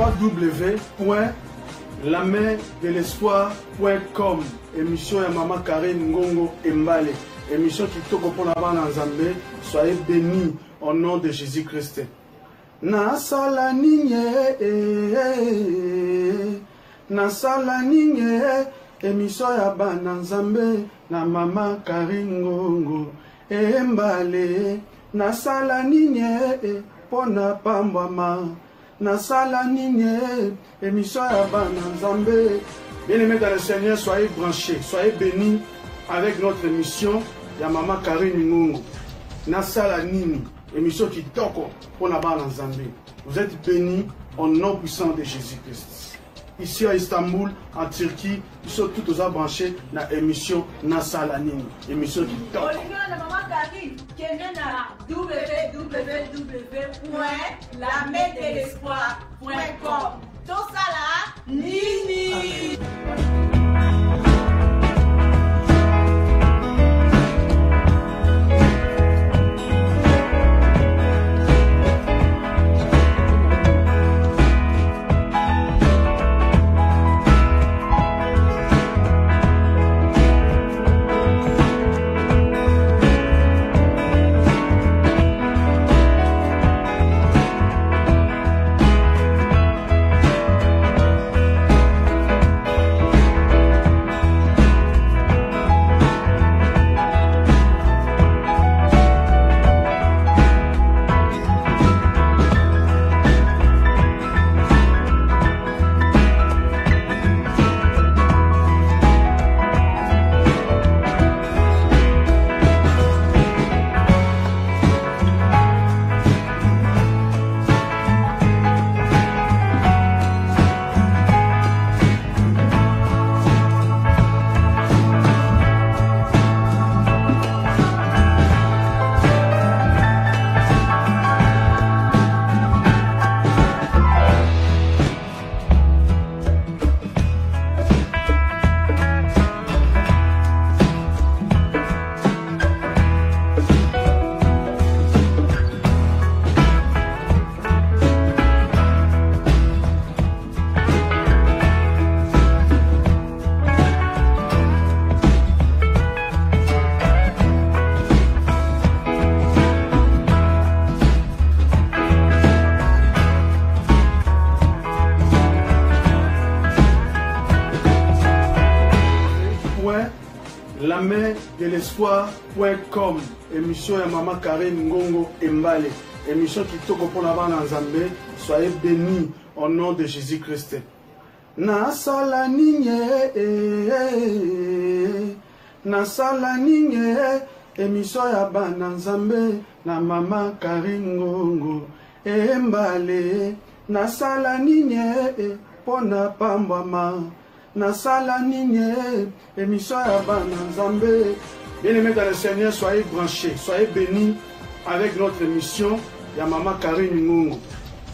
www.lamerdelespoir.com. Émission ya Maman Karine Ngongo Embale. Émission qui toko pour la bande en Zambé. Soyez bénis au nom de Jésus-Christ. Nasala ninye, nasala ninye. Émission ya bande en Zambé. Na Maman Karine Ngongo Embale. Nasala ninye, pona pambama. Nasala ninye, émission ya bande en Zambé. Bien-aimés dans le Seigneur, soyez branchés, soyez bénis avec notre émission ya Maman Karine Ngongo. Nasala Nini, émission qui toko pour la bande en Zambie. Vous êtes bénis au nom puissant de Jésus-Christ. Ici à Istanbul, en Turquie, ils sont tous branchés dans l'émission Nasala Nini, émission qui toko. Maman Karine, qui est à www.lamerdelespoir.com. Tout ça là, Nini. Lamerdelespoir.com. Émission ya Maman Karine Ngongo Embale. Émission qui toko pour la bande en Zambé. Soyez bénis au nom de Jésus-Christ. Nasala ninye, nasala ninye. Émission ya bande en Zambé. Na Maman Karine Ngongo Embale. Nasala ninye, pona pambama. Nasala ninye, émission ya bande en Zambé. Bien-aimés dans le Seigneur, soyez branchés, soyez bénis avec notre émission ya Maman Karine Ngongo.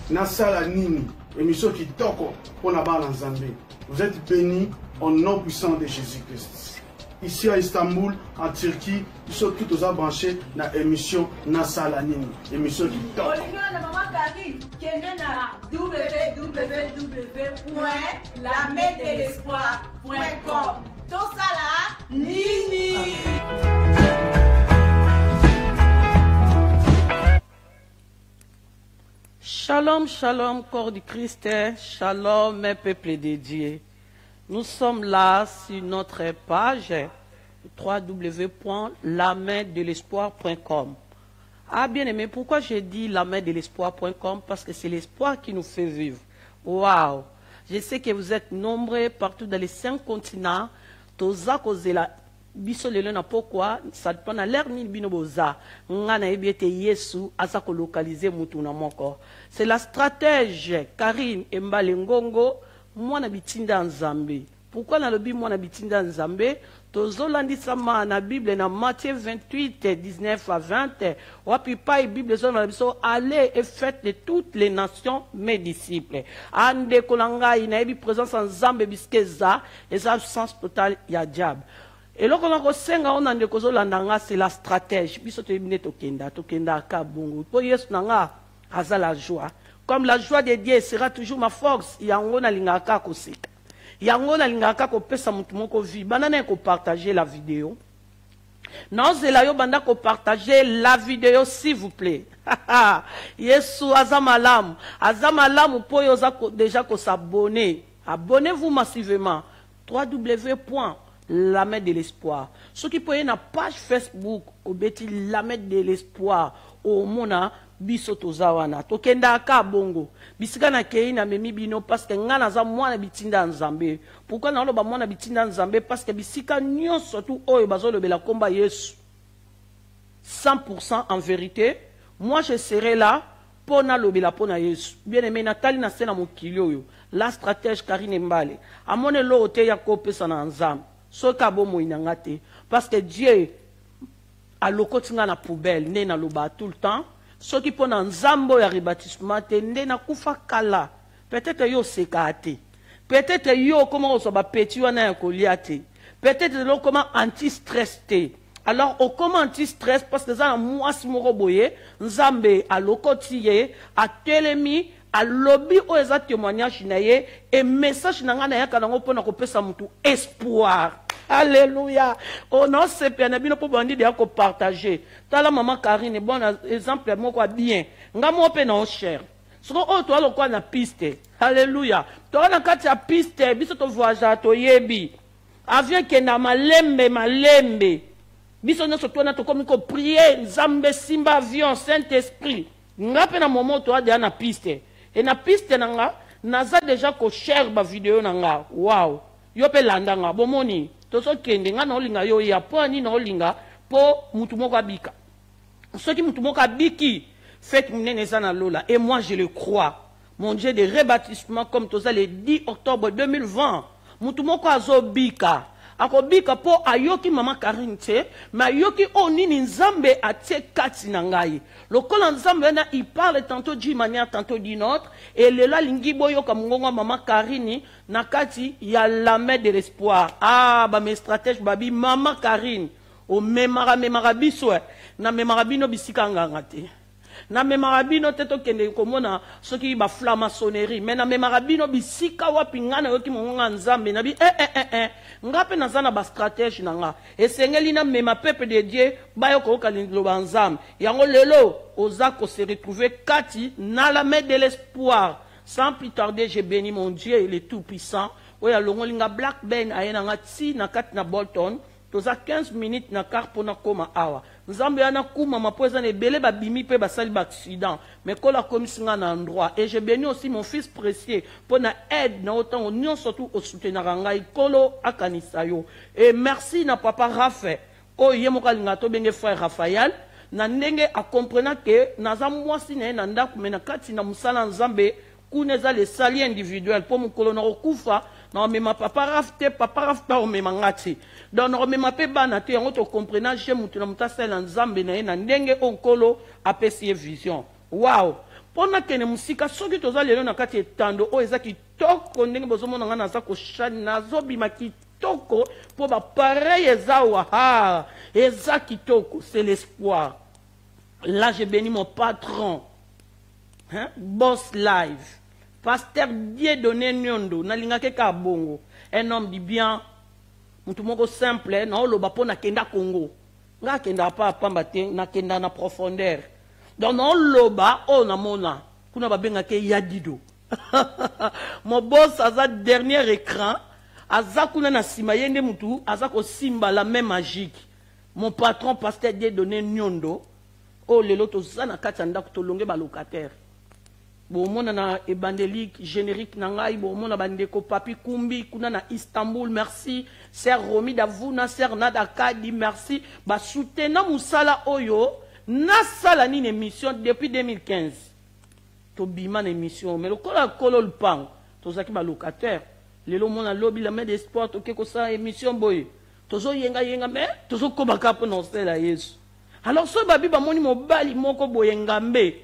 Nasala Nini, émission qui toko pour la bande en Zambé. Vous êtes bénis au nom puissant de Jésus-Christ. Ici à Istanbul, en Turquie, ils sont tous branchés dans l'émission Nasala Nini, émission qui toko. Maman Karine, qui est à www.lamerdelespoir.com. Tout ça là, Nini. Shalom, shalom, corps du Christ, shalom, mes peuples de Dieu. Nous sommes là sur notre page www.lamerdelespoir.com. Ah, bien aimé, pourquoi j'ai dit lamerdelespoir.com? Parce que c'est l'espoir qui nous fait vivre. Waouh! Je sais que vous êtes nombreux partout dans les 5 continents. Toza kozela biso lelo na pourquoi ça dépend à l'air ni bino boza. Ngana ebiete Yesu asa ko localiser mutu na moko. C'est la stratège Karine Embale Ngongo mwana bitinda Nzambe. Pourquoi na lobi mwana bitinda Nzambe? Tozolandisa ma na Bible na Matthieu 28 19 à 20. Wapi pa Bible zo na biso allez et faites de toutes les nations mes disciples. Ande kolanga ina ebi présence en Nzambe biskeza et sa absence totale ya diable. Et là qu'on a senga on ande kozolanda c'est la stratège biso to ebine tokenda ka bongo. Po Yesu nanga azala joie. Comme la joie de Dieu sera toujours ma force. Yango na lingaka koseka. Yango na lingaka ko pesa mutu moko vie. Banana ko partager la vidéo. Non, c'est là yo banda ko partager la vidéo s'il vous plaît. Yesu azamalam. Azamalam po yo déjà ko s'abonner. Abonnez-vous massivement. www.lamette de l'espoir. Ceux qui pouvez na page Facebook au beti Lamette de l'espoir au mona biso tozawana tokenda ka bongo bisika na kei na memi bino parce que ngana za mwana bitinda nzambe. Pourquoi na loba mwana bitinda nzambe? Parce que bisika nyon surtout oyo bazolo bela komba Yesu 100% en vérité. Moi je serai là pour na lobela pona Yesu. Bien aimé Nathalie na sena mokilio yo la stratège Karine Mbale amone lo ote ya kopesa na nzambe soka bomo inangate parce que Dieu a lokotinga na poubelle ne na loba tout le temps. Ceux qui pona nzambo ya rebaptisement tende na kufa kala peut-être yo sekate peut-être yo comment on ba petit wana ya koliate peut-être lo comment anti-stress te. Alors au comment anti-stress parce que ça moi si moko boye nzambe a lokotiye a telemi a lobby o eza témoignage na ye et message na ngana ya kanango pona ko pesa mutu espoir. Alléluia. Oh non, c'est bien. Nous pouvons dire qu'on partager. Tala maman Karine, bon exemple, moi quoi bien. Nga mo pe na cher. Ce qu'on toi le quoi na piste. Alléluia. Toi na kati ya piste, biso to voyage to yebi. Avion ke na malembe. Biso no so to na to comme ko prier, Nzambe simba avion Saint-Esprit. Nga pe na moment to de na piste. Et na piste na nga, naza déjà ko cher ba vidéo na nga. Wow. Yo pe landa nga bomoni. Toso kende nga na olinga yo ya po ani na olinga po mutu moko abika. Ceux qui mutu moko abiki faites munene sana lola et moi je le crois. Mon Dieu de rebaptisement comme toza le 10 octobre 2020 mutu moko azobika. Akobika po ayoki mama Karine te mais ayoki onini nzambe atie kati na ngai. Lokola nzambe na il parle tantôt d'une manière tantôt d'une autre et le la lingi boyo kamungonga mama Karine na kati ya Lamette de l'espoir. Ah ba mes stratèges babi mama Karine o memara biso na memara bino bisika nganga te. Na memara bino teto kende komona soki ba flamaçonnerie mais na memara bino bisika wapi ngana yoki monga nzambe na bi ngape nazana ba stratège nanga esengeli na mema peuple de Dieu bayo ko kalindlo banzam yango lelo ozako se retrouver kati na Lamette de l'espoir. Sans plus tarder, je bénis mon Dieu, il est tout puissant. Oya longolinga Black Ben ayena ngati na kati na Bolton. Toza 15 minutes na car pona koma awa. Nzambe yana kuma mapoza ne bele ba bimi pe ba sali ba accident. Mais kola komisinga na endroit. Et je bénis aussi mon fils précieux pona aide na autant union surtout au soutenir ngai kolo akanisa yo. Et merci na papa Raphaël. O yemoka linga to benge frère Raphaël. Na ndenge a comprenant que naza mwasi na na ndaku mena kati na musala nzambe kuneza les saliers individuels pour mon colonel okufa na mema papa rafte pa o mema ngati donc na mema pe bana te yango to comprenant je mutu na mutasela nzambe na na ndenge onkolo apesi vision. Wow. Pona kene musika soki toza lelo na kati etando o ezaki toko ndenge bozomona ngana za ko shani nazo bima kitoko po ba pareil ezawa ha ezaki toko c'est l'espoir. Là je bénis mon patron. Hein? Boss Live. Pasteur Dieudonné Nyondo, nalingake ka bongo. Un homme du bien, mutu moko simple, na oloba po na kenda Congo. Nga kenda pa pamba te, na kenda na profondeur. Donc na oloba o na mona, kuna babenga ke yadido. Mon boss aza dernier écran, aza kuna na sima yende mutu, aza ko simba la même magique. Mon patron Pasteur Dieudonné Nyondo, o lelo to zana kati ndako to longe ba locataire. Bon mona na évangélique générique nangai bon mona bandeko papi kumbi kuna na Istanbul merci sœur Romi Davuna sœur Nada Kadi merci ba soutenant musala oyo na sala ni émission depuis 2015 to bima na émission mais le kolo le pang to zaki ba locataire lelo mona lobby la Lamette d'espoir to keko sa émission boy tozo yenga mais tozo ko baka po non c'est la Yesu alors so babi ba moni mobali moko boyengambe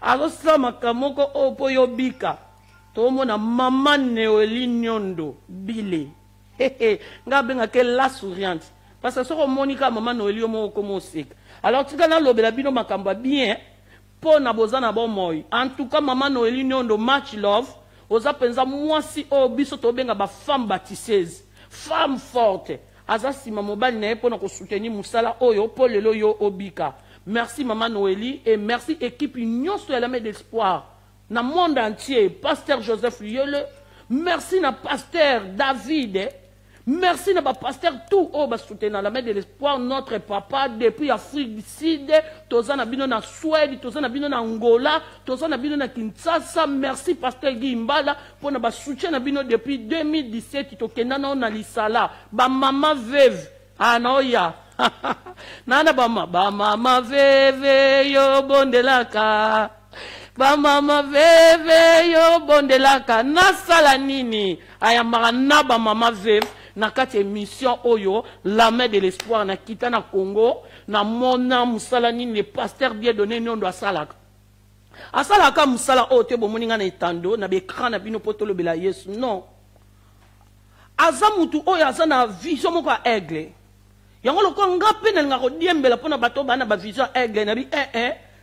alors ça makamoko opo yobika to mona mama Neoli Nyondo bile nga benga ke la souriante parce que so ko monika mama Neoli mo ko mosika alors tika na lobela bino makamba bien po na bozana bon moi. En tout cas, maman Noélie Nyondo Match Love, oza penza mwasi o biso to benga ba femme bâtisseuse, femme forte. Aza sima mobali na po na ko soutenir musala oyo po lelo yo obika. Merci maman Noélie et merci équipe nyonso ya la main d'espoir. Na monde entier, pasteur Joseph Liele, merci na pasteur David. Merci na pasteur tout au bas soutenir la main de l'espoir notre papa depuis Afrique du Sud, tozana bino na Suède, tozana bino na Angola, tozana bino na Kinshasa. Merci pasteur Guy Mbala pour na bas soutien na bino depuis 2017 tokenda na lisala. Ba maman veuve anoya. Nana ba mama veuve yo bondelaka. Ba mama veuve yo bondelaka nasala nini ayamara na ba mama veuve na kati émission oyo la main de l'espoir na kita na Congo na mona musala nini le pasteur bien donné nyondo asalaka musala o te bomoninga na etando na bekran na bino potolo bela Yesu non azamutu oyo azana vision moko aigle yango loko ngape na ngako diembela pona bato bana ba vision aigle na bi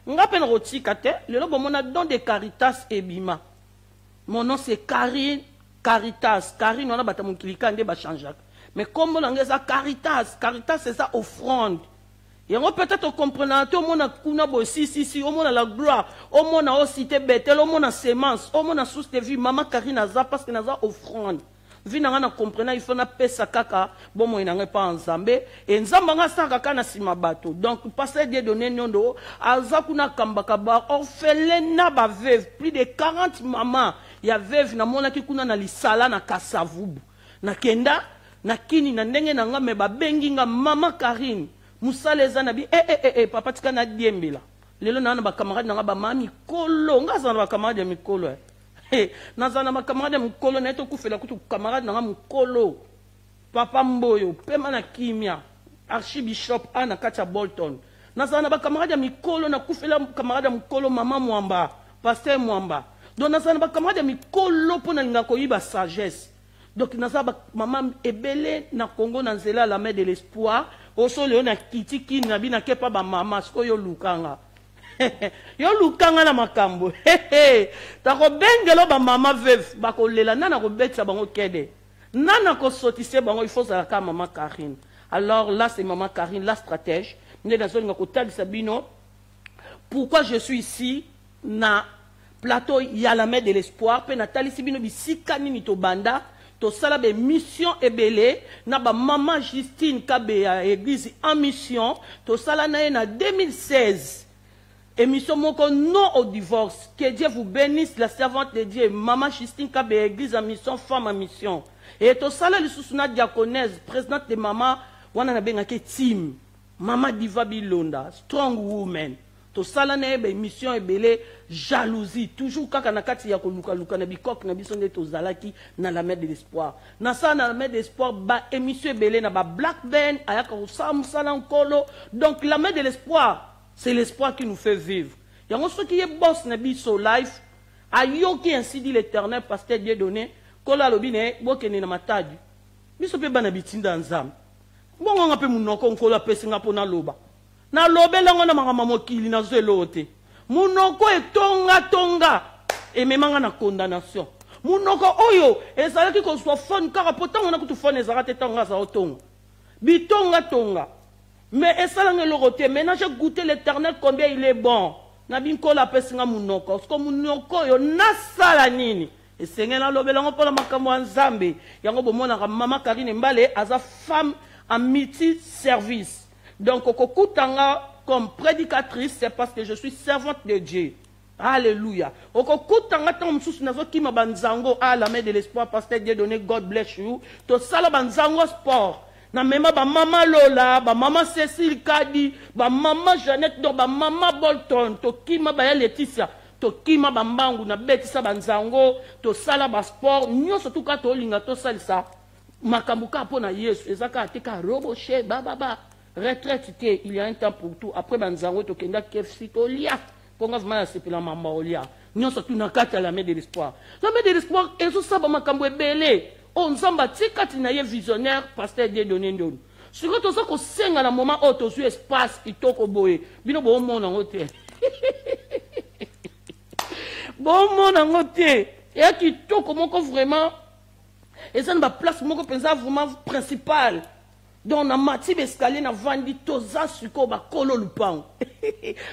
ngape na rotika te lelo bomona don de Caritas ebima. Mon nom c'est Caritas, Karine, on a battu mon cliquant de Bachanjak. Mais comme on a Caritas, Caritas c'est ça offrande. Et on peut-être comprendre, tout le monde a kuna si, au monde a la gloire, au monde a aussi cité Bethel, au monde a sémence, au monde a sous de vie, maman Karine a ça parce qu'il a offrande. Vi na ngana comprendre, il faut na pesa kaka, bon moi n'a pas ensemble. Et nzamba nga sa kaka na sima bato. Donc passer Dieu donner nyondo, aza kuna kambakaba, orphelin na ba veuve, plus de 40 mamans. Ya veuve na mona ki kuna na lisala na Kasavubu. Na kenda, na kini na ndenge na nga me ba bengi nga mama Karine. Musale za na bi papa tika na diembela. Lelo na ba camarade na nga ba mami kolo, nga za na ba camarade ya mikolo. Nazana ma camarade mukolo na eto kufela kutu camarade na mukolo papa mboyo pema na kimia archbishop ana kacha Bolton nazana ba camarade mikolo na kufela camarade mukolo mama mwamba pasteur mwamba donc nazana ba camarade mikolo pona linga koyiba sagesse donc nazana ba mama ebele na Congo na nzela la main de l'espoir oso leo na kitiki na bina kepa ba mama sko yo lukanga yo lukanga na makambo ta ko bengelo ba mama veuve ba ko lela nana ko betsa bango kede nana ko sotise bango il faut ça ka mama Karine. Alors là c'est maman Karine la stratège ne dans zone ko tali sabino pourquoi je suis ici na plateau il y a la main de l'espoir pe na tali sabino bisika nini to banda to sala be mission ebele na ba maman Justine Kabe à église en mission to sala na 2016. Émission moko non au divorce. Que Dieu vous bénisse, la servante de Dieu, maman Justine Kabe, église en mission, femme en mission. Et to sala le sousuna diaconesse, présidente de maman, wana na bengake team, maman Diva Bilonda, strong woman. To sala na ebe mission ebele jalousie, toujours kaka na kati ya ko luka na bikok na biso nde to zalaki na la main de l'espoir. Na sa na la main de l'espoir ba émission ebele na ba Black Band ayaka usam sala nkolo. Donc la main de l'espoir c'est l'espoir qui nous fait vivre. Il y a ceux qui est boss nabi so life. Ayo qui ainsi dit l'Éternel, pasteur Dieu donné. Kola lobine, bokene na matadi. Biso pe banabi tinda nzam. Bongo ngape munoko nkola pesi ngapo na loba. Na lobe lango na mama mokili na zelote. Munoko tonga. Et memanga na condamnation. Munoko oyo, ezalaki ko so fon kara potanga na kutu fon ezarate tanga za otonga. Bitonga. Mais esalange lorote, maintenant j'ai goûté l'Éternel combien il est bon. Nabinko la pesinga munoko, parce que munoko yo nasala nini. Et Seigneur la lobelango pour la makambo nzambe. Yango bomona mama Karine Mbale aza femme en multi-service. Donc okokutanga comme prédicatrice, c'est parce que je suis servante de Dieu. Alléluia. Okokutanga tant msusu nazo kima banzango à la main de l'espoir, pasteur Dieu donné, God bless you. To sala banzango sport. Na mema ba mama Lola, ba mama Cécile Kadi, ba mama Jeannette do, ba mama Bolton, to kima ba Laetitia, to kima ba mbangu na betisa banzango, to sala ba sport, nyonso tuka to linga to salisa. Makambuka pona Yesu, ezaka ateka roboche baba. Retraite te, il y a un temps pour tout. Après banzango to kenda KFC to lia. Ponga vma se pela mama olia. Nyonso tu na kati la main de l'espoir. La main de l'espoir ezo saba makambo ebele. On zamba tikati na ye visionnaire pasteur Dieu donné ndolo. Siko to sako senga na moment auto sur espace itoko boye. Bino bo mona ngote. bon mon angoté et qui tout comment vraiment et ça ne place mon pensa vraiment principal donc na mati escalier na vandi toza suko ba kolo lupang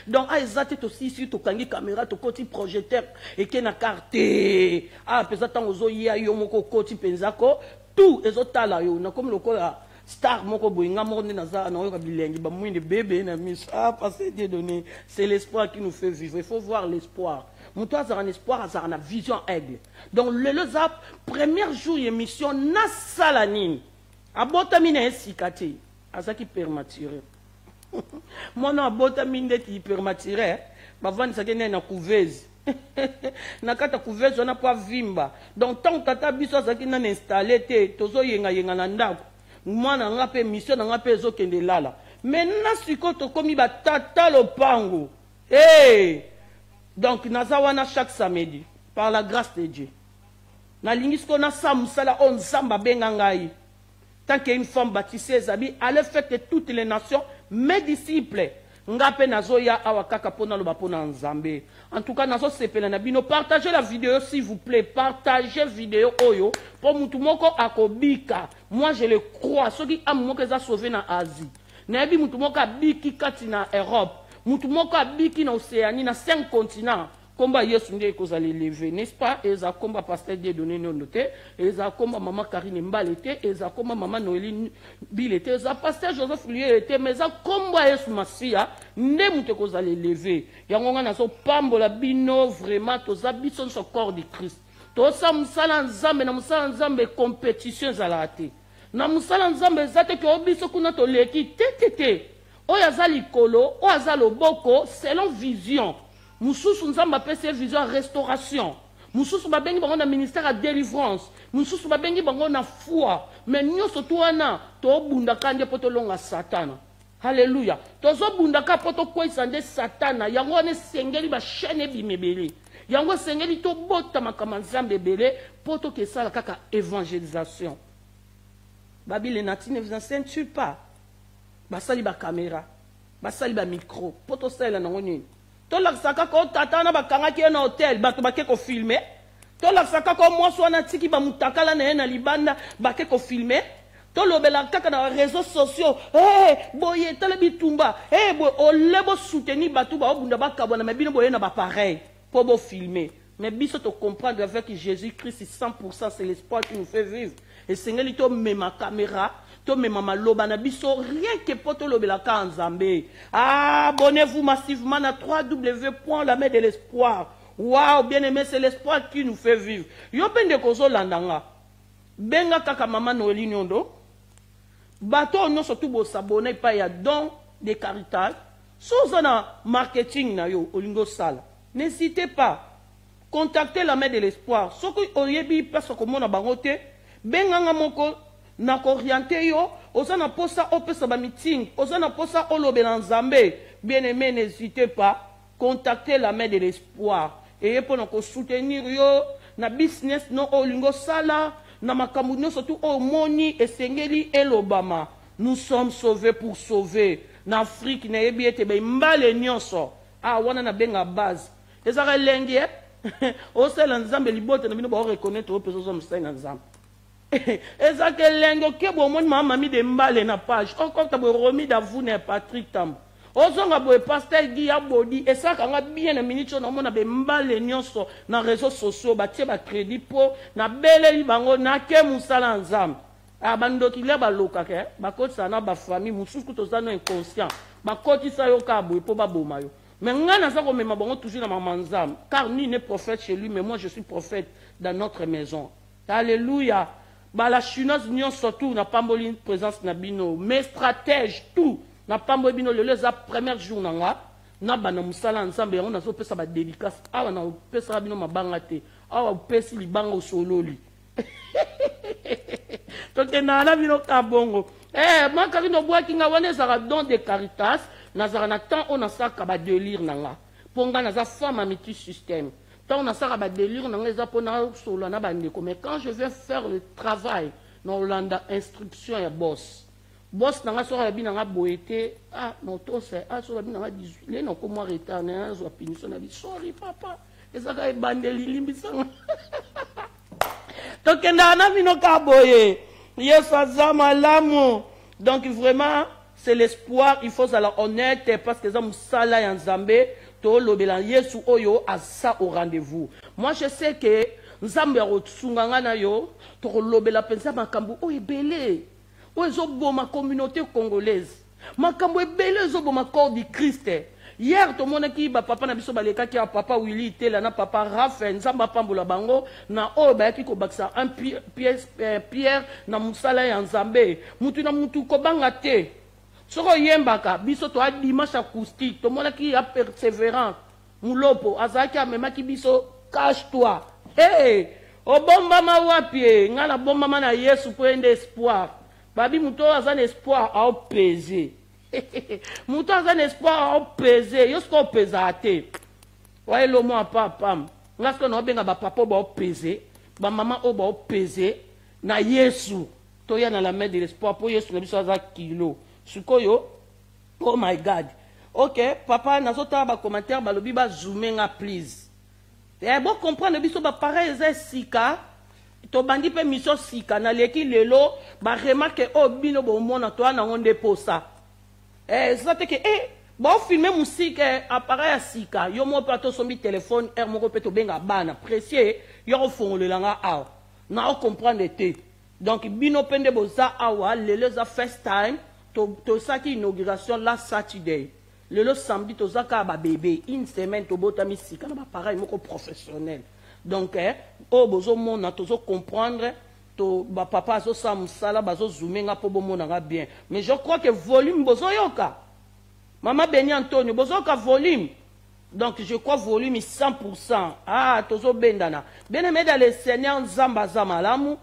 donc a ezate to si to kangi caméra to koti projecteur et ke na carte ah pesa tango zo ya yo moko koti penza ko tout ezotala yo na comme lokola star moko boinga monde na za na yo ka bilengi ba mwinde bébé na mis ah passer Dieu donné c'est l'espoir qui nous fait vivre il faut voir l'espoir mon toi ça un espoir ça une vision aigle donc le zap premier jour émission na salanine abotamine esikati azaki permaturé mwana abotamine qui permaturé bavandi sakene na couveuse na kata couveuse on a pas vimba donc tant tata biso azaki na installé te tozo yenga yenga na ndako mwana ngape mission ngape ezokende lala maintenant sikoto komi ba tata lopango donc nazawana chaque samedi par la grâce de Dieu na lingisko na samsala on samba benga ngai tant qu'une femme baptisée zabi allait faire que toutes les nations mes disciples ngape nazoya awakaka pona loba pona nzambe en tout cas nazo sepela na bino partagez la vidéo s'il vous plaît partagez vidéo oyo pour mutu moko akobika moi je le crois ceux qui am moko za sauver na Asie na bi mutu moko abiki kati na Europe mutu moko abiki na Océanie na 5 continents combat yesu ndiye kozali lever n'est-ce pas eza combat pasteur Dieu donné noté eza combat maman Karine Mbalete eza combat maman Noéline Bilete eza pasteur Joseph Lié était mais eza combat yesu Masia nde mutu kozali lever yango ngana so pambola bino vraiment toza biso so corps de Christ to sa musala nzambe na musala nzambe compétition zalate na musala nzambe zate ke obiso kuna to leki tete oya zali kolo oya zalo boko selon vision mususu nzamba pese vision restauration mususu babengi bango na ministère à délivrance mususu babengi bango na foi mais nyoso to wana to bundaka nde poto longa satana haleluya tozo bundaka poto kwesa nde satana yango ne sengeli ba chaîne bimebele yango sengeli to bota makama nzambe bele poto ke sala kaka évangélisation babile nati ne vous enseigne pas basali ba caméra basali ba micro poto sala nango nini to la saka ko tata na bakanga ki na hôtel bato bake ko filmer to la saka ko mwaso na tiki ba mutakala na na libanda bake ko filmer to lobela kaka na réseaux sociaux boye tala bitumba boy o lebo soutenir bato ba obunda bakabona mais bino boye na ba pareil pour bo filmer mais biso to comprendre avec Jésus-Christ 100% c'est l'espoir qui nous fait vivre et sengeli to mema caméra to mema maloba na biso rien que poto lobela ka nzambe abonnez-vous massivement na www.la-main de l'espoir waouh bien aimé c'est l'espoir qui nous fait vivre yo pende kozo landanga benga kaka mama Noéline Nyondo bato no surtout bo s'abonner pa ya don de caritas sozana marketing na yo olingo sala n'hésitez pas contactez la main de l'espoir soko oyebi parce que mona bangote benga nga moko na orienté yo osana posa opesa ba meeting osana posa olobela nzambe bien aimé n'hésitez pas contactez la main de l'espoir et pour nous soutenir yo na business no olingo sala na makambo surtout au moni esengeli elobama nous sommes sauvés pour sauver na Afrique na yebi ete be mbale nyonso wana na benga base ezaka lengi osala nzambe libote na bino ba reconnaître o peso msana nzambe ezaka lengo ke bo moni mama mi de mbale na page encore ta bo remis d'avune Patrick Tam ozonga bo pasteur Guy Abodi esaka nga bien na minute na mona be mbale nyonso na réseaux sociaux batie ba crédit po na beleli bango na ke musala nzambe abandoki le baloka ke bakotisa na ba famille mususu toza no inconscient bakotisa yo ka bo po ba boma yo mais ngana sa ko mema bango toujours na mama nzambe car ni n'est prophète chez lui mais moi je suis prophète dans notre maison alléluia ba la chinoise nion surtout na pamboli présence na bino mes stratèges tout na pamboli bino le les premier jour nanga na bana musala nzambe yango na so pesa ba dédicace awa na pesa bino mabanga te awa pesi libanga sololi toke na na bino ka bongo makari no bwa kinga wana za don de caritas na za na temps on a ça ka ba délire nanga ponga na za femme amiti système tant on a ça ba délire nanga za pona solo na bandeko mais quand je vais faire le travail dans Hollanda instruction ya boss nanga so ya binanga boete no to c'est so ya binanga 18 le no ko mo retard na zo punition na bi sorry papa ezaka ebandeli limbisanga tokenda na bino kaboye yesu aza malamu. Donc vraiment c'est l'espoir, il faut être honnête parce que ça musala ya nzambe to lobela yesu oyo asa au rendez-vous. Moi je sais que nzambe rotsunga na yo to lobela pensa makambo o ebele o ezoboma communauté congolaise makambo ebele ezoboma corps du Christ. Hier, tout le monde qui papa na biso baleka ki papa Willy tela na papa Raphaël nzamba pambola bango na o ba ki ko baksa un Pierre na musala ya nzambe mutu na mutu ko banga te soko yembaka biso to a dimanche acoustique tout le monde qui a persévérant mulopo azaki amema ki biso cache-toi hey o bomba ma wapi ngala bomba na Yesu pour un espoir babi muto azana espoir a peser Mouton a un espoir à peser, yo sko pesa te. Waye lo mo papa. Ngasko no benga ba papa ba peser, ba maman o ba peser na Yesu. To ya na la main de l'espoir pour Yesu na biso za kilo. Sukoyo. Oh my God. OK, papa nazota ba commentaire ba lobi ba zoomer nga please. Et bon comprendre biso ba pareil za sika. To bandi pe mission sika na leki lelo ba remarque o bino bo mona to na ngonde posa. Ça te que bon filmer musique appareil à sika yo mo plateau sombi téléphone mo ko peto benga bana précieux yo fond le langa a na o comprendre te donc bino pende boza awa lelo za first time to saki inauguration la Saturday lelo samedi to zaka ba bébé une semaine to botami sika na ba pareil moko professionnel donc o bozo mona to zo comprendre to ba papa zo sam sala bazo zoomer po bomo na bien mais je crois que volume bozo yoka mama Beni Antonio bozo ka volume donc je crois volume 100%. Ah tozo bendana bien aimé dans le Seigneur nzamba za malamu.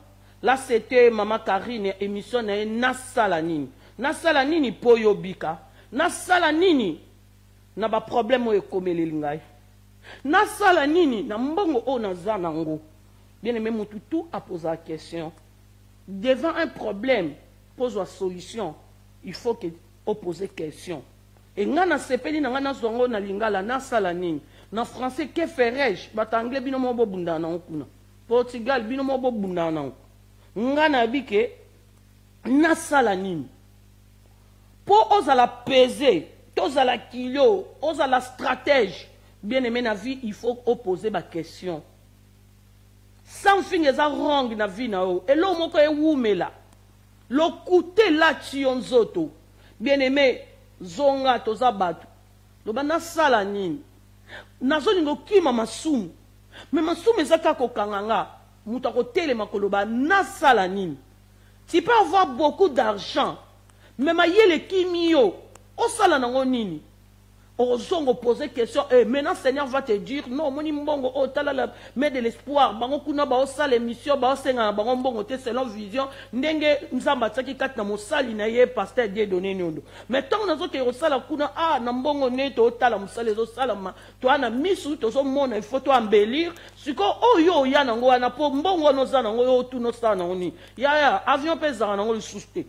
Là c'était maman Karine émission na sala nini po yobika na sala nini na ba problème o ekomeli ngai na sala nini na mbongo o na za nango. Bien aimé, tout a posé la question. Devant un problème, pose la solution. Il faut que opposer question. Et ngana sepeli na ngana zongo na lingala na salanini. Na français que ferais-je? Bat anglais bino mo bo bunda na okuna. Portugal bino mo bo bunda na. Ngana bike na salanini. Po ozala peser, tozala kilo, ozala stratège. Bien aimé na vie, il faut opposer ma question. Sans fin eza wrong na vie na o elo moko e wumela lo kute la chionzoto bien aimé zonga toza batu lo bana sala nini nazo ningo kima masumu me masumu ezaka ko kanganga muta ko tele makoloba na sala nini. Tu peux avoir beaucoup d'argent mais mayele kimio o sala nango nini. Ozongo poser question et maintenant Seigneur va te dire non moni mbongo o tala la mais de l'espoir bango kuna ba o sala émission ba o senga bango mbongo te selon vision ndenge nzamba tsaki kat na mosali na ye pasteur de donner nyondo mais tant nazo ke o sala kuna na mbongo ne to tala mosali zo sala ma to ana misu to zo mona il faut to embellir siko o yo ya nango ana po mbongo no za nango yo tu no sa na oni ya avion pesa nango le souste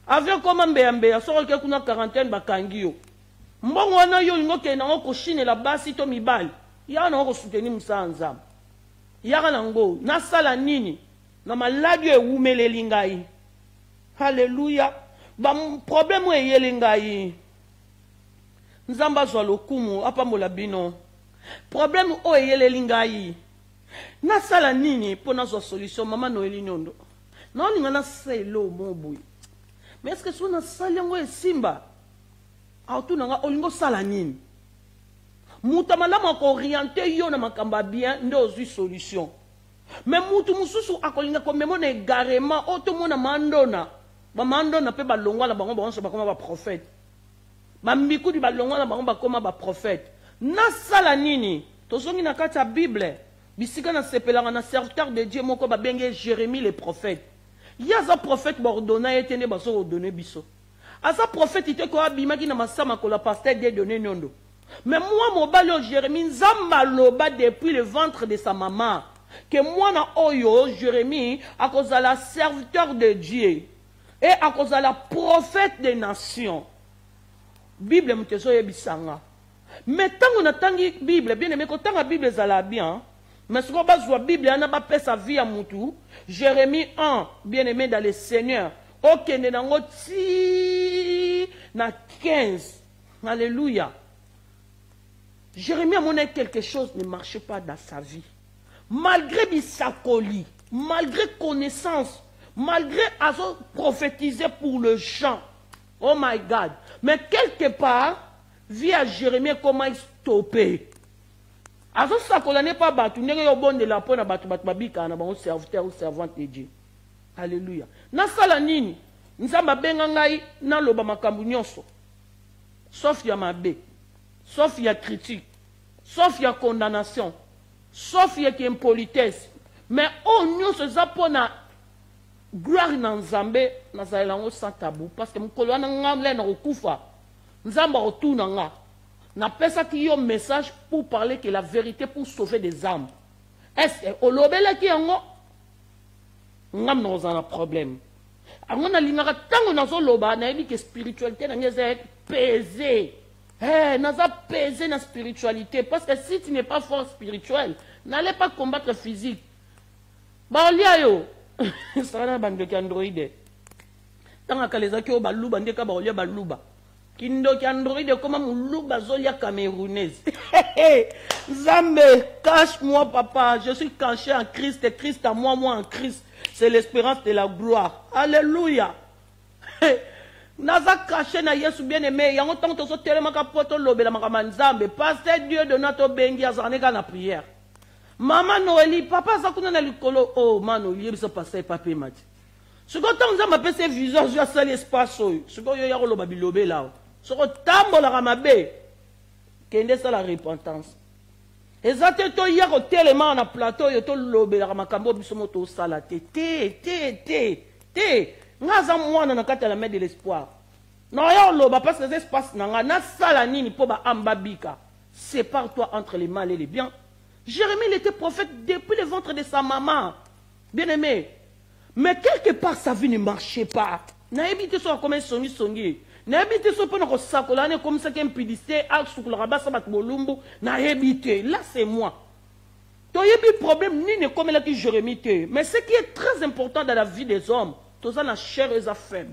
avion comme mbembe so ke kuna quarantaine bakangi yo mbongo wana yo ngoke na ngoko shine la basi to mibali ya na ngoko soutenir musanza ya na ngo na sala nini na maladi ewumeleli ngai. Haleluya. Ba problème eyele ngai nzamba zwa lokumu apambola bino problème o eyele ngai na sala nini pona zo solution mama Noeli Nyondo na olinga na selo mobuyi mais est-ce que so na sala ngo esimba auto nanga olingo sala nini muta malama ko orienter yo na makamba bien ndo ozui solution mais mutu mususu akolinga ko memona égarément auto mona mandona ba mandona pe balongwa na bango bango ba koma ba prophète ba mbiku di balongwa na bango ba koma ba prophète na sala nini tozongi na kati ya Bible bisika na sepelanga na serviteur de Dieu moko ba benge Jérémie le prophète yaza prophète bordona etene baso ordonner biso. Asa prophète ite ko abimaki na masama ko la pasteur de donner nyondo. Mais moi mobali o Jérémie nzamba loba depuis le ventre de sa maman que moi na oyo Jérémie a cause la serviteur de Dieu et à cause la prophète des nations. Bible mteso yebisanga. Mais tant qu'on attend la Bible, bien aimé, quand la Bible est bien, mais ce qu'on va voir la Bible, on n'a pas sa vie à Moutou. Jérémie 1, bien aimé dans le Seigneur. Ok, na 15. Alléluia. Jérémie a montré quelque chose ne marchait pas dans sa vie. Malgré Bissakoli, malgré connaissance, malgré avoir prophétisé pour le chant. Oh my God. Mais quelque part, vie à Jérémie, comment il stoppé. Alors ça qu'on n'est pas battu, n'est pas bon de la peau, n'a battu babika, n'a pas serviteur ou servante de Dieu. Alléluia. Na sala nini, nzamba bengangai na loba makambu nyonso. Sauf ya mabe, sauf ya critique, sauf ya condamnation, sauf ya impolitesse. Mais on nyonso zapona gloire na nzambe na zaelango sans tabou parce que mukolo na ngamle na okufa. Nzamba retourne nga. Na pesa ki yo message pour parler que la vérité pour sauver des âmes. Est-ce que olobela ki yango ngam na ozana problème. Ango na lingaka tango na zo loba na yebi que spiritualité na ngeza pesé. Naza pesé na spiritualité parce que si tu n'es pas fort spirituel, n'allez pas combattre physique. Ba olia yo. Ça na bande ki android. Tanga kaleza ki o baluba ndeka ba olia baluba. Kindo ki android comme muluba zolia camerounaise. Zambe, cache-moi papa, je suis caché en Christ et Christ à moi, moi en Christ. C'est l'espérance de la gloire. Alléluia. Naza caché na Yesu bien aimé, yango tanto so tellement kapoto lobela makamanzambe, pasteur Dieu de notre bengi azaneka na prière. Maman Noélie, papa zakuna na likolo, oh mano, yebisa pasteur papier mati. Ce que tant nzamba pese vision sur ça l'espace, ce que yo yako loba bilobe là. Ce que tambo la ramabe, kende ça la repentance. Ezate to yako tellement na plateau yo to lobe la ramakambo bisomo to sala te. Ngaza mwana na kata la main de l'espoir. Non yo loba parce que l'espace nanga na sala nini po ba ambabika. Sépare-toi entre les mal et les biens. Jérémie il était prophète depuis le ventre de sa maman. Bien aimé. Mais quelque part sa vie ne marchait pas. Na habité sur comme un songi. Na habité sur pendant que ça colane comme ça qu'un pidisté à sur le rabat ça bat bolumbu na habité. Là c'est moi. Tu as eu problème ni ne comme là qui Jérémie. Mais ce qui est très important dans la vie des hommes, tout ça la chair et la faible.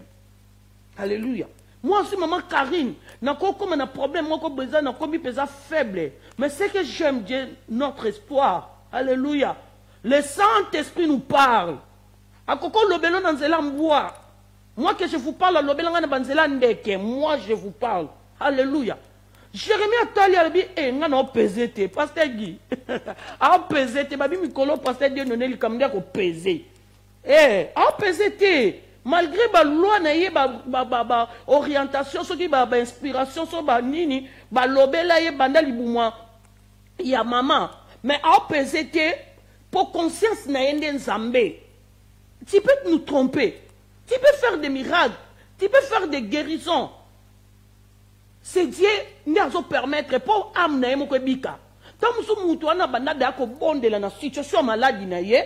Alléluia. Moi aussi maman Karine, n'a pas comme un problème, moi comme besoin n'a comme pesa faible. Mais ce que j'aime Dieu notre espoir. Alléluia. Le Saint-Esprit nous parle. Akoko lobelo nanzela mboa. Moi que je vous parle, lobelo ngana banzela ndeke. Moi je vous parle. Alléluia. Jérémie a tali albi ngana opezete. Pasteur Guy. A opezete babi mikolo pasteur Dieu noneli kamdia ko peser. A opezete. Malgré ba loi na ye ba orientation soki ba inspiration so ba nini ba lobela ye banda libumwa ya maman. Mais a opezete pour conscience na yende nzambe. Tu peux nous tromper. Tu peux faire des miracles. Tu peux faire des guérisons. C'est Dieu qui nous permettre pour amener mon bika. Tant que nous sommes banada ko bonde la situation maladie na ye.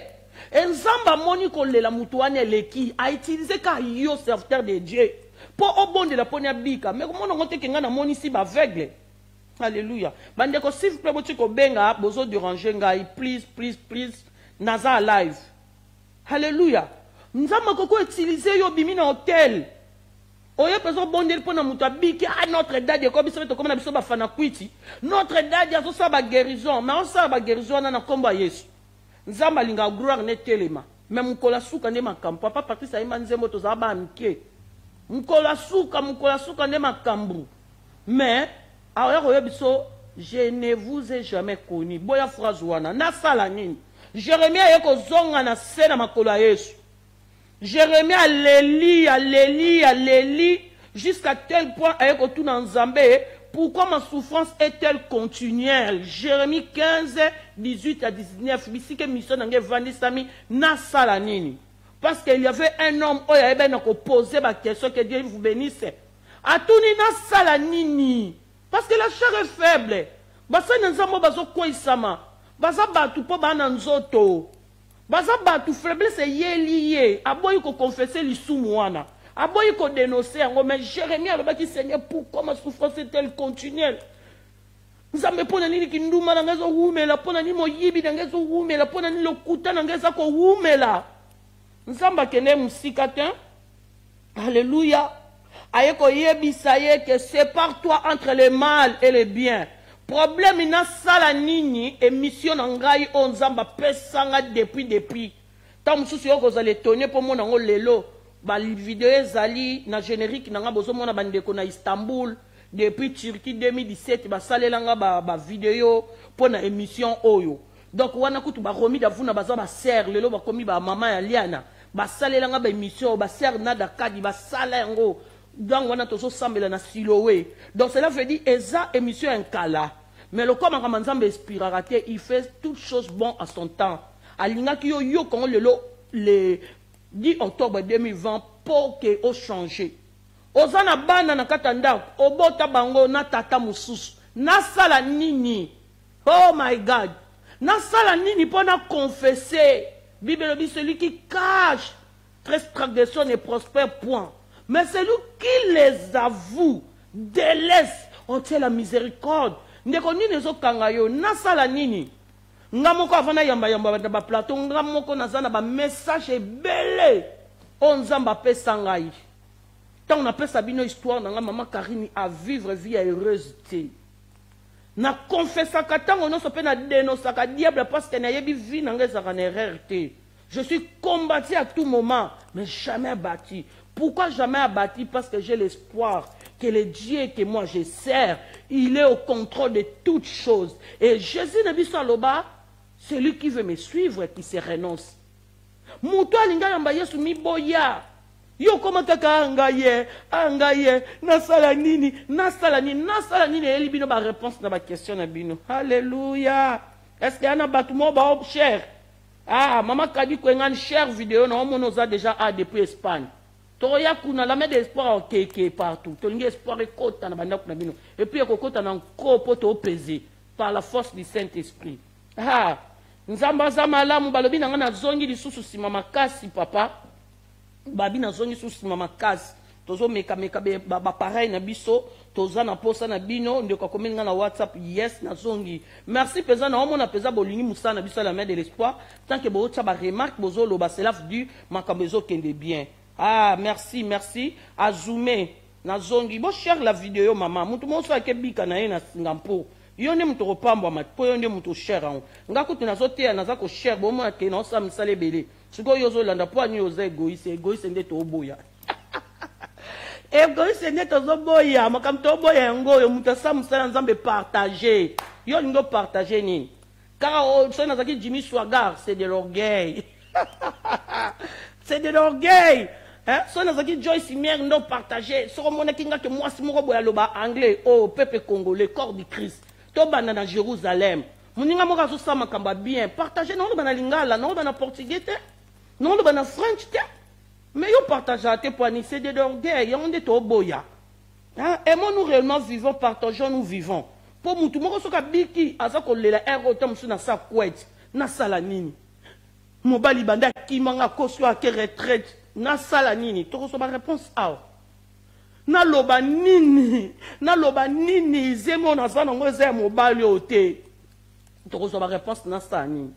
Enzamba moni ko le la mutuane leki a utilisé ka yo serviteur de Dieu pour au bonde la ponia bika. Mais comment on te kenga na moni si ba aveugle. Alléluia. Bande ko s'il vous plaît boti ko benga bozo déranger ngai please naza live. Alléluia. Nous avons utilisé yo bimi na hôtel. Oye peso bondel pona mutabiki à notre dade ko biso comme na biso ba fana kwiti. Notre dade aso sa ba guérison, mais on sa ba guérison na komba Yesu. Nzamba linga gloire ne telema. Mais mukola suka ne makambo. Papa Patrice ayima nzembo to za ba mke. Mukola suka ne makambo. Mais alors oye biso je ne vous ai jamais connu. Boya phrase wana na sala nini. Jérémie ayeko zonga na sena makolo Yesu. Jérémie allélie jusqu'à tel point ayeko tout dans Zambé. Pourquoi ma souffrance est-elle continuelle? Jérémie 15, 18 à 19. Ici que mission n'engage Vandisami na sala nini. Parce qu'il y avait un homme qui avait posé la question que Dieu vous bénisse. Atuni na sala nini. Parce que la chair est faible. Basa nzambo bazo koisama. Baza batu po ba nzoto. Baza batu faiblesse lié. Aboyi ko confesser lisumu wana. Aboyi ko dénoncer ngo mais Jérémie alobaki Seigneur pourquoi ma souffrance est-elle continuelle? nzambe pona nini kinduma na ngezo wumela pona nini moyibi na ngezo wumela pona nini lokuta na ngeza ko wumela nzamba kene musika te alléluia ayeko yebisa ye que sépare-toi entre le mal et le bien problème na sala nini émission na ngai o nzamba pesanga depuis tant mususu yoko za l'étonner pour mona ngo lelo ba vidéo ezali na générique na nga bozo mona bandeko na Istanbul depuis Turquie 2017 ba salelanga ba vidéo pour na émission oyo donc wana kutu ba romi davuna baza ba sœur lelo ba komi ba mama ya Liana ba salelanga ba émission ba sœur nada kadi ba sala yango donc wana tozo sambela na Siloé donc cela veut dire eza émission en kala mais le comme Nzambe inspirera te il fait toutes choses bon à son temps alinga ki yo kon lelo le 10 octobre 2020 pour que o changer ozana bana na katanda obota bango na tata mususu na sala nini oh my god na sala nini pour na confesser Bible dit celui qui cache transgression ne prospère point mais celui qui les avoue délaisse on tient la miséricorde ndeko nini zo kanga yo na sala nini ngamoko avana yamba ba plateau ngamoko nazana ba message ebele on nzamba pesa ngai tant on appelle ça bino histoire na maman Karine à vivre vie heureuse te na confessa katango no so pe na dénoncer ka diable parce que na yebi vie na ngeza ka erreur te je suis combattu à tout moment mais jamais abattu pourquoi jamais abattu parce que j'ai l'espoir que le Dieu que moi je sers il est au contrôle de toutes choses et Jésus ne dit ça loba celui qui veut me suivre qui se renonce muto alinga yamba Yesu mi boya yo koma kaka angaye nasala nini eli bino ba réponse na ba question na bino alléluia est-ce que ana batumo ba cher ah mama kadi ko ngani cher vidéo na on za déjà a depuis Espagne toya kuna la main d'espoir au keke partout to lingi espoir ekota na banda kuna bino et puis ekokota na nkopo to peser par la force du Saint-Esprit ah nzamba za malamu balobi na ngana zongi lisusu sima makasi papa babi na zongi lisusu sima makasi tozo meka ba pareil na biso toza na posa na bino ndeko komenga na WhatsApp yes na zongi merci pesa na omona pesa bolingi musa na biso la main de l'espoir tant que bo tsa ba remarque bozo lo ba cela du makambezo kende bien ah merci azume na zongi bo share la vidéo mama mutu mo so akebika na ye na Singapour yonde mutu kopamba matpo yonde mutu share an ngakuti nazotea nazako share bo mo ke na sa misale bele siko yozo landa po ani yoza egoïste nde to boya egoïste nde to boya makam to boya ngo yo mutu sa musala nzambe partager yo lingo partager ni car so nazaki Jimmy Swaggart c'est de l'orgueil c'est de l'orgueil hein so nazaki Joyce Mier ndo partager so mona kinga ke moi si moko boya loba anglais au peuple congolais corps du Christ to bana na Jérusalem muninga moka so sama kamba bien partager non bana lingala non bana portugais te non bana french te mais yo partager te pour ni c'est de l'orgueil on est to boya hein aimons-nous réellement vivons partageons nous vivons pour mutu moko so ka biki aza ko lela ero to musu na sa kwet na sala nini mobali banda kimanga koso a ke retraite na sala nini to so ba réponse a na loba nini zemo na zana ngoze mobali ote to so ba réponse na sala nini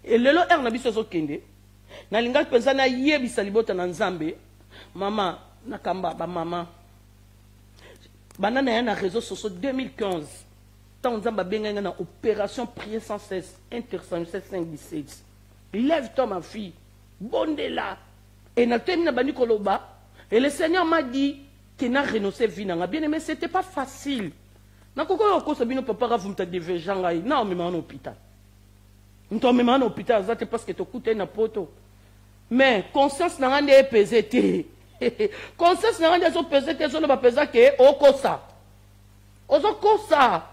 et lelo na biso so kende na linga penza na yebisa libota na nzambe mama na kamba ba mama banana ya na réseau sociaux 2015 tant nzamba benga na opération prier sans cesse intercession 517 lève-toi ma fille bondela et na termine bani koloba et le Seigneur m'a dit qu'il n'a renoncé vie na bien aimé c'était pas facile na koko ko sabino papa ravu mta deve jangai na me en hôpital nto me en hôpital ça parce que to coûte na poto mais conscience na ngande pesete conscience na ngande so pesete so na pesa ke okosa ozokosa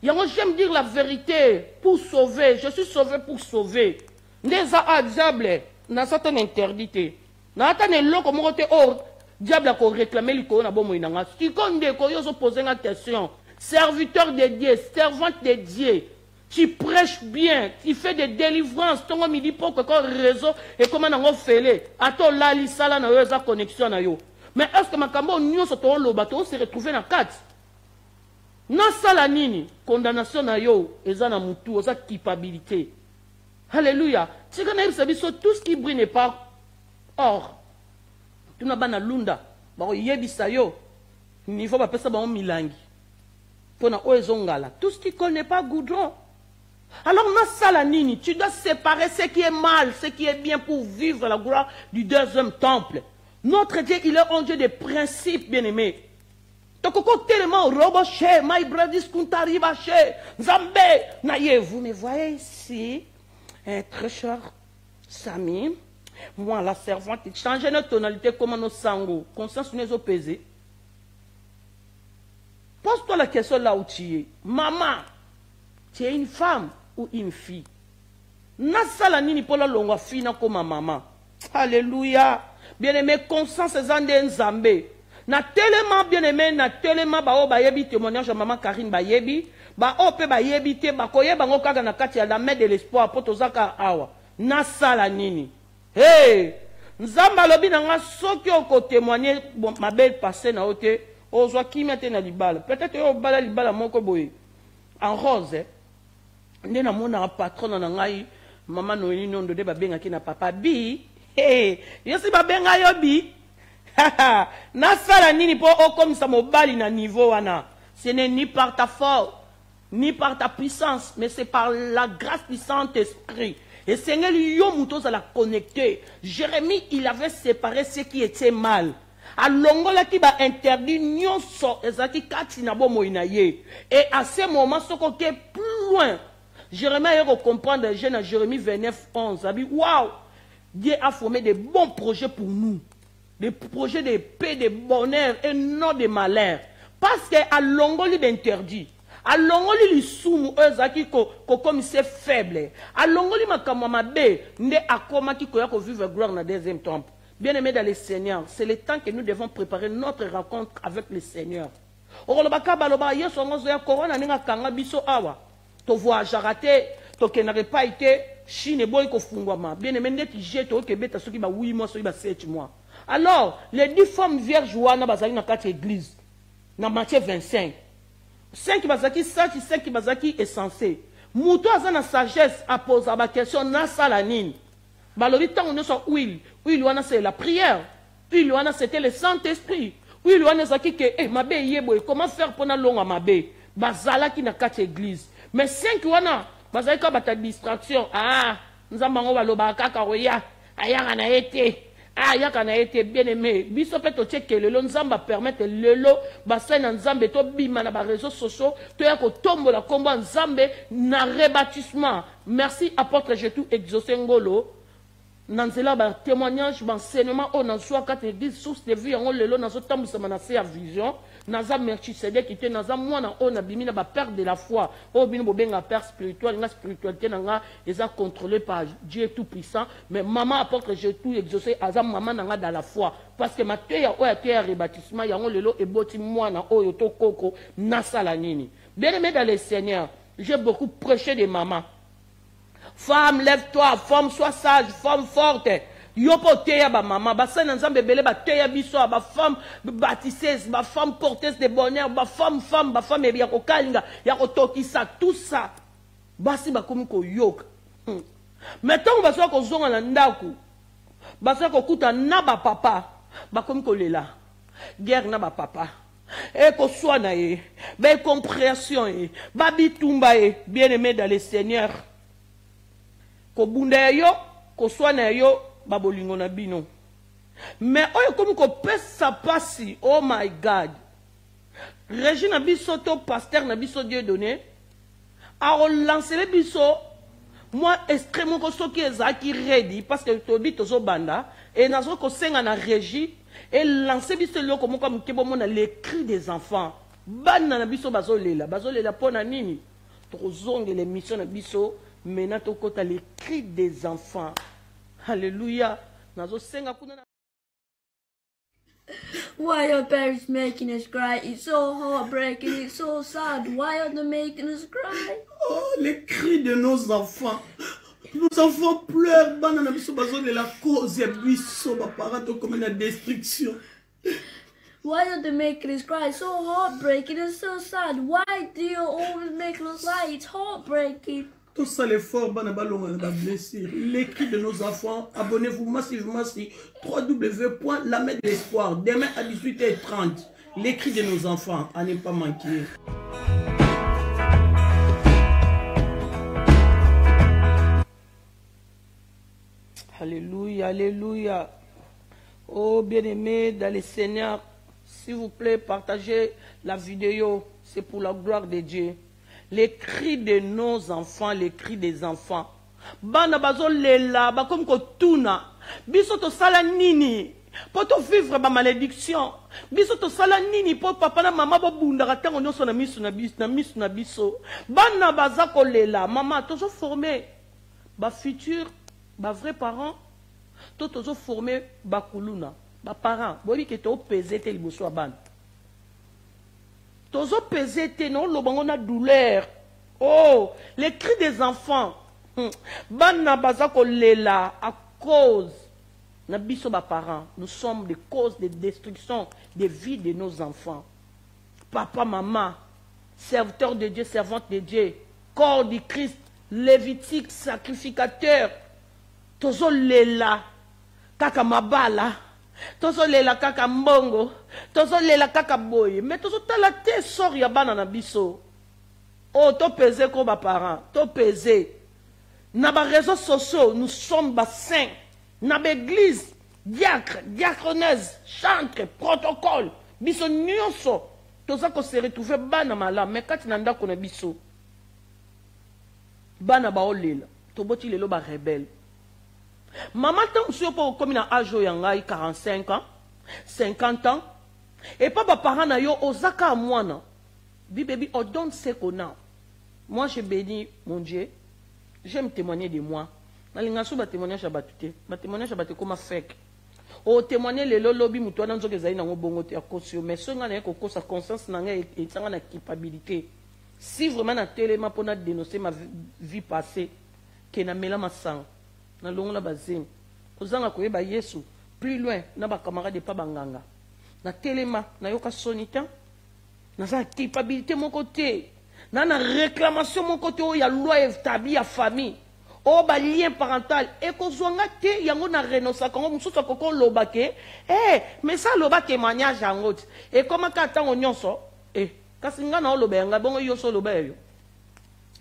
yango j'aime dire la vérité pour sauver je suis sauvé pour sauver ndeza a diable na satan interdité na atane loko moko te or diable ko réclamer liko na bomo inanga sikonde ko yo so poser une question serviteur de Dieu servante de Dieu tu prêches bien tu fais des délivrances tongo midi pour que réseau et comment nango fele ato la li sala na yo za connexion na yo mais est-ce que makambo nyoso to lo bato se retrouver na 4 nasala nini condamnation na yo eza na mutu oza culpabilité. Alléluia. Tika na yebisa biso tout ce qui brille n'est pas or. Tuna bana lunda bako yebisa yo niveau bapesa bango milangi pona oyo ezongala. Tout ce qui connaît pas goudron. Alors nasala nini, tu dois séparer ce qui est mal, ce qui est bien pour vivre la gloire du deuxième temple. Notre Dieu, il est un Dieu de principes, bien-aimés. Tokoko tellement roboché, my brothers kuntariba chez Zambé, naïe, vous me voyez ici, très cher Samy, moi la servante, changer notre tonalité comme nos sango, conscience nous est pesé. Pose-toi la question là où tu es. Maman, tu es une femme ou une fille? Nasala nini pour la longue fille comme maman. Alléluia. Bien-aimé, conscience zande nzambe. Na tellement bien-aimé, na tellement ba o ba yebi témoignage maman Karine ba yebi, ba o pe ba yebi te ba koye ba ngoka na kati ya la main de l'espoir pour tozaka awa. Nasala nini. Hey, nzamba lobi na nga soki oko témoigner bon ma belle passé na ote, ozwa kimete na libala. Peut-être yo bala libala moko boye. En rose. Nde na mona patron na ngai mama Noélie nondo de babengaki na papa bi. Hey, yosi babenga yo bi. Nasala nini po okomisa mobali na niveau wana. Ce n'est ni par ta force, ni par ta puissance, mais c'est par la grâce du Saint-Esprit. Et Seigneur, yo muto za la connecter. Jérémie, il avait séparé ce qui était mal. Alongola qui va interdit nyonso ezaki kati na bo moinaye. Et à ce moment, ce qui est plus loin, Jérémie a comprendre jeune Jérémie 29, 11. Il a dit, waouh, Dieu a formé des bons projets pour nous. Des projets de paix, de bonheur et non de malheur. Parce qu'à Longoli d'interdit. À Longoli li sumu ezaki ko comme c'est faible. À Longoli makamama be ne akoma ki ko ya ko vivre gloire dans deuxième temple. Bien-aimés dans le Seigneur, c'est le temps que nous devons préparer notre rencontre avec le Seigneur. Orolobaka baloba yeso ngozo ya corona ninga kanga biso awa. To voyage raté, to kenare pas été Chine boy ko fungwama. Bien-aimé ndeti jeto ke beta soki ba 8 mois soki ba 7 mois. Alors, les 10 femmes vierges wana bazali na kati église. Na Matthieu 25. 5 bazaki sati, 5 bazaki essentiel. Muto aza na sagesse a poser ba question na sala nini. Balobi tango nyoso huile. Huile wana c'est la prière. Huile wana c'était le Saint-Esprit. Huile wana zaki ke mabe yebo comment faire pour na longa mabe. Bazala ki na kati église. Mais 5 wana bazali ka bata distraction. Ah, nzamba ngo baloba kaka roya. Ayanga na été. Ah, yaka na été bien-aimé. Biso pe to tcheke lelo nzamba permettre lelo bassin na nzambe to bima na ba réseaux sociaux to ya ko tombola kombo nzambe na rebâtissement. Merci apôtre Jetou exaucé ngolo. Nanzela ba témoignage ba enseignement on en soit quatre églises source de vie en lelo na so tambisa manase à vision. Naza merci cédé qui était naza mwana on a bimina ba perte de la foi. O bino bobenga père spirituel, nga spiritualité nga eza contrôlé par Dieu tout puissant, mais maman apporte je tout exaucé aza maman nga dans la foi parce que ma teya o ya teya rebâtissement yango lelo eboti mwana oyo to koko nasala nini. Bien-aimé dans le Seigneur, j'ai beaucoup prêché de maman. Femme, lève-toi, femme, sois sage, femme forte. Yopo teya ba maman, ba sa nzambe bele ba teya biso ba femme baptisée, ba femme porteuse de bonheur, ba femme ya ko kalinga, ya ko tokisa tout ça. Basi ba komi ko yoka. Maintenant ba so ko zonga na ndaku. Ba so ko kuta na ba papa, ba komi ko lela. Guerre na ba papa. Et ko soina e, ba compréhension e, ba bitumba e, bien-aimé dans le Seigneur. Ko bunda yo, ko soina yo. Babolingo na bino. Mais oyo comme ko pesa pasi, oh my God. Régine na biso to pasteur na biso Dieu donné. A relancer le biso. Moi extrêmement ko soki ezaki ready parce que tobi tozo banda et nazo ko senga na régie et lancer biso lo comme kebo mona les cris des enfants. Bana na biso bazolela pona nini. Tozonge les missions na biso mena to kota les cris des enfants. Alléluia. Why are parents making us cry? It's so heartbreaking, it's so sad. Why are they making us cry? Oh, les cris de nos enfants. Nos enfants pleurent. De la cause et biso, comme la destruction. Why are they making us cry? It's so heartbreaking and so sad. Why do you always make us lie? It's heartbreaking. Tout ça, l'effort, les cris de nos enfants. Abonnez-vous massivement sur www.lamède de l'espoir. Demain à 18h30. Les cris de nos enfants, à ne pas manquer. Alléluia, alléluia. Oh bien-aimés dans le Seigneur, s'il vous plaît, partagez la vidéo. C'est pour la gloire de Dieu. Les cris de nos enfants, les cris des enfants. Bana bazo lela, ba comme ko tuna. Biso to sala nini. Pour to vivre ba malédiction. Biso to sala nini pour papa na maman bo bundaka tango nyonso na misu na biso. Bana baza ko lela, maman toujours formé ba futur, ba vrai parents. Toujours formé ba kuluna, ba parents. Bobi ke to peser te liboso abana. Tozo pesete non lobangona douleur. Oh, les cris des enfants. Bana bazako lela à cause na biso ba parents. Nous sommes des causes de destruction des vies de nos enfants. Papa, maman, serviteurs de Dieu, servantes de Dieu, corps du Christ, lévitique, sacrificateur. Tozo lela kaka mabala. Tozo lela kaka mbongo, tozo lela kaka boye, mais tozo tala te sort ya bana na biso. Oh, to pesé comme ba parents, to pesé. Na ba réseaux sociaux, nous sommes ba saints. Na ba église, diacre, diaconeuse, chantre, protocole, biso nyonso. Toza ko se retrouver bana mala, mais kati na ndako na biso. Bana ba olela, to boti lelo ba rebelle. Maman, tant que je suis comme à âge 45 ans, 50 ans, et papa parent na yo ozaka mwana. Bibi, on donne ce qu'on a. Moi, je bénis mon Dieu. J'aime témoigner de moi. Nalingasu ba témoignage à batute. Ba témoignage à batute comme fake. O témoigner le lolobi muto na nzoke zai na ngobongo te akosio. Mais ce nga na ko kosa conscience na nga et sanga na culpabilité. Si vraiment na téléma pour na dénoncer ma vie passée, que na mela masang. Na longola bazeng kozanga koyeba Yesu plus loin na ba camarade de pa banganga na telema na yoka sonita na sa culpabilité mon côté na réclamation mon côté o ya loi établie ya famille o ba lien parental et kozwanga te yango na renosa kongo mususu koko lobake mais ça loba témoignage yango et comment ka tango nyonso kasi nga na loba yanga bongo yoso loba yo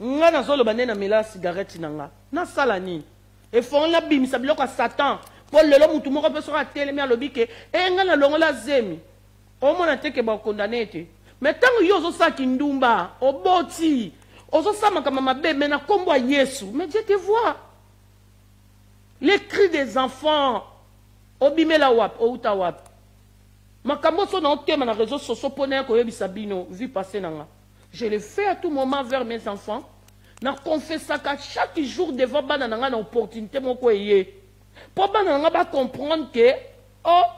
nga na zo loba na mela cigarette nanga na sala nini. Et font la bim, ça bloque à Satan. Pour le long, tout le monde peut se rater, mais à l'obike, et on a long la zemi. Au moins, on a été condamné. Mais tant que yo ça qui ndumba, au boti, au ça ma kama mabe, mais na combo Yesu, mais Dieu te voit. Les cris des enfants, au bime la wap, au utawap. Ma kamo son en thème na réseau social pour n'être que bisabino, vu passer nanga. Je le fais à tout moment vers mes enfants. Na confessa qu'à chaque jour devant banana na opportunité mon koyé pour banana ba comprendre que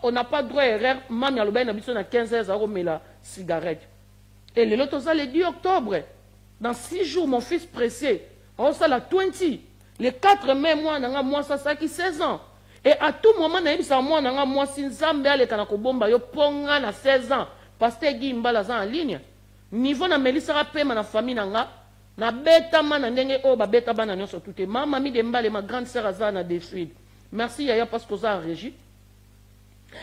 on n'a pas droit à erreur mami aloba na biso na 15 heures à la cigarette et le loto ça le 10 octobre dans 6 jours mon fils pressé on ça la 20 le 4 mai moi ça qui 16 ans et à tout moment na yebisa moi si nzambe ale kana ko bomba yo ponga na 16 ans pasteur Guy Mbala za en ligne niveau na Melissa rapema na famille nanga na beta mana ndenge o ba beta bana nyonso tout mama mi de mbale ma grande sœur azana de Sud. Merci Yaya parce que ça en régie.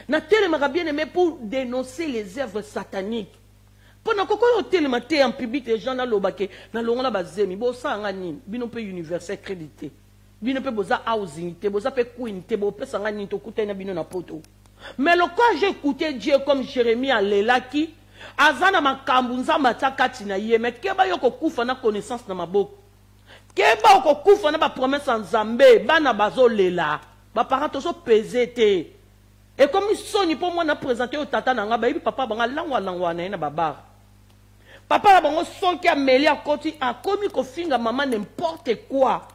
Na tellement bien aimé pour dénoncer les œuvres sataniques. Pendant koko yo tellement en public les gens na lobake na longola bazemi bo sa ngani bino pe université crédité. Bino pe boza housing te boza pe queen te bo pe sanga ni to kuta na bino na poto. Mais le quand j'ai écouté Dieu comme Jérémie à Lelaki azana makambu nzamba takati na ye mais keba yo kokufa na connaissance na maboko keba kokufa na ba promesse nzambe bana bazolela ba parents tozo peser te et comme ils sont ni pour moi na présenter au tata na nga ba papa banga langwa na babar papa la bango son qui a mêlé à côté a commis ko finga maman n'importe quoi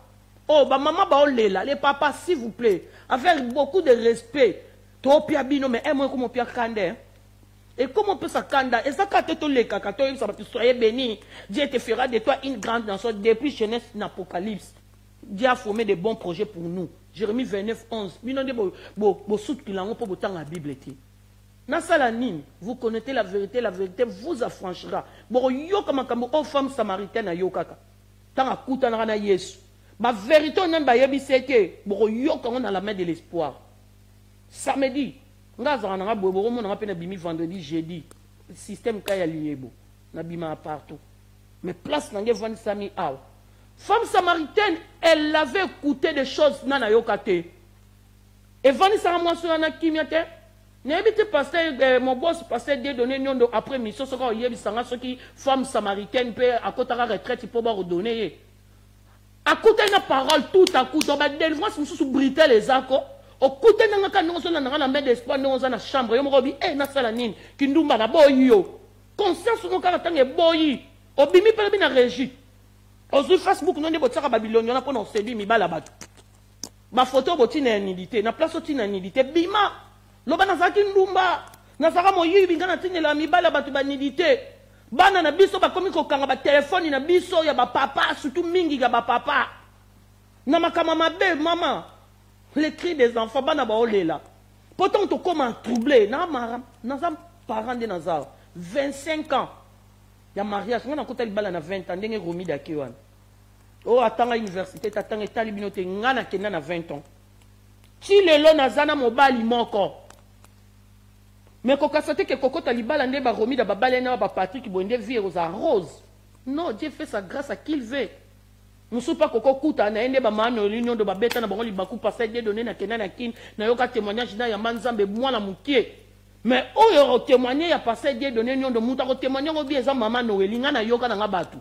oh ba maman ba olela les papas s'il vous plaît avec beaucoup de respect to pia bino mais moi comme pia kande. Et comment on peut s'attendre? Et ça, quand tu es le cacato, soyez béni. Dieu te fera de toi une grande nation. Depuis Genèse l'Apocalypse, Dieu a formé de bons projets pour nous. Jérémie 29, 11. Nous avons dit, bon, soute qu'il a pour autant la Bible. Nasalanine, vous connaissez la vérité vous affranchira. Bon, yo comme une femme samaritaine à Yokaka. Tant à Koutana na Yesu. Ma vérité, on a yebi seke. Bon, yo comme on a la main de l'espoir. Samedi, on a vendredi, jeudi. Le système kaya liebo. Na bima partout. Mais place n'a pas sami aw. Femme samaritaine, elle avait écouté des choses nana yokate. Et vani sa moisson na kimiate. N'habite pasteur mon boss pasteur des données nyondo après mission ce qu'on yebi sanga ce qui femme samaritaine peut à côté de la retraite pour pas redonner. À côté de la parole tout à coup dans la délivrance nous sous briter les accords. Au côté de la canne on a la main d'espoir dans la chambre yo robi na salanine kindumba na boyo. Conscience no caractère est boyi. Obimi pele bina régie. Ozu Facebook non de botsaka Babylone on a pour non séduire mi bala batu. Ma photo boti na nudité, na place oti na nudité bima. Loba na zaki ndumba. Na saka moyibi ngana tinela mi bala batu ba nudité. Bana na biso ba komi ko kanga ba téléphone na biso ya ba papa surtout mingi ya ba papa. Na makama mabe maman. Les cris des enfants bana ba olela. Pourtant to comment troublé na maram na zam parents de Nazar 25 ans. Ya mariage ngana kota libala na 20 ans ndenge romi daki wana. Oh atanga université tatanga talibino te ngana kena na 20 ans. Ti lelo nazana mobali moko. Mais kokasate ke kokota libala nde ba romi da babale na ba Patrick Bonde vie aux rose. Non, Dieu fait sa grâce à qui il veut. Musu pa koko kuta na ende ba mano l'union de ba beta na bango libaku passer de donner na kena na kin na yoka témoignage na ya manzambe mwana mukie. Mais oyo témoigner ya passer de donner l'union de muta ko témoigner ko bien za mama noelinga na yoka na ngabatu.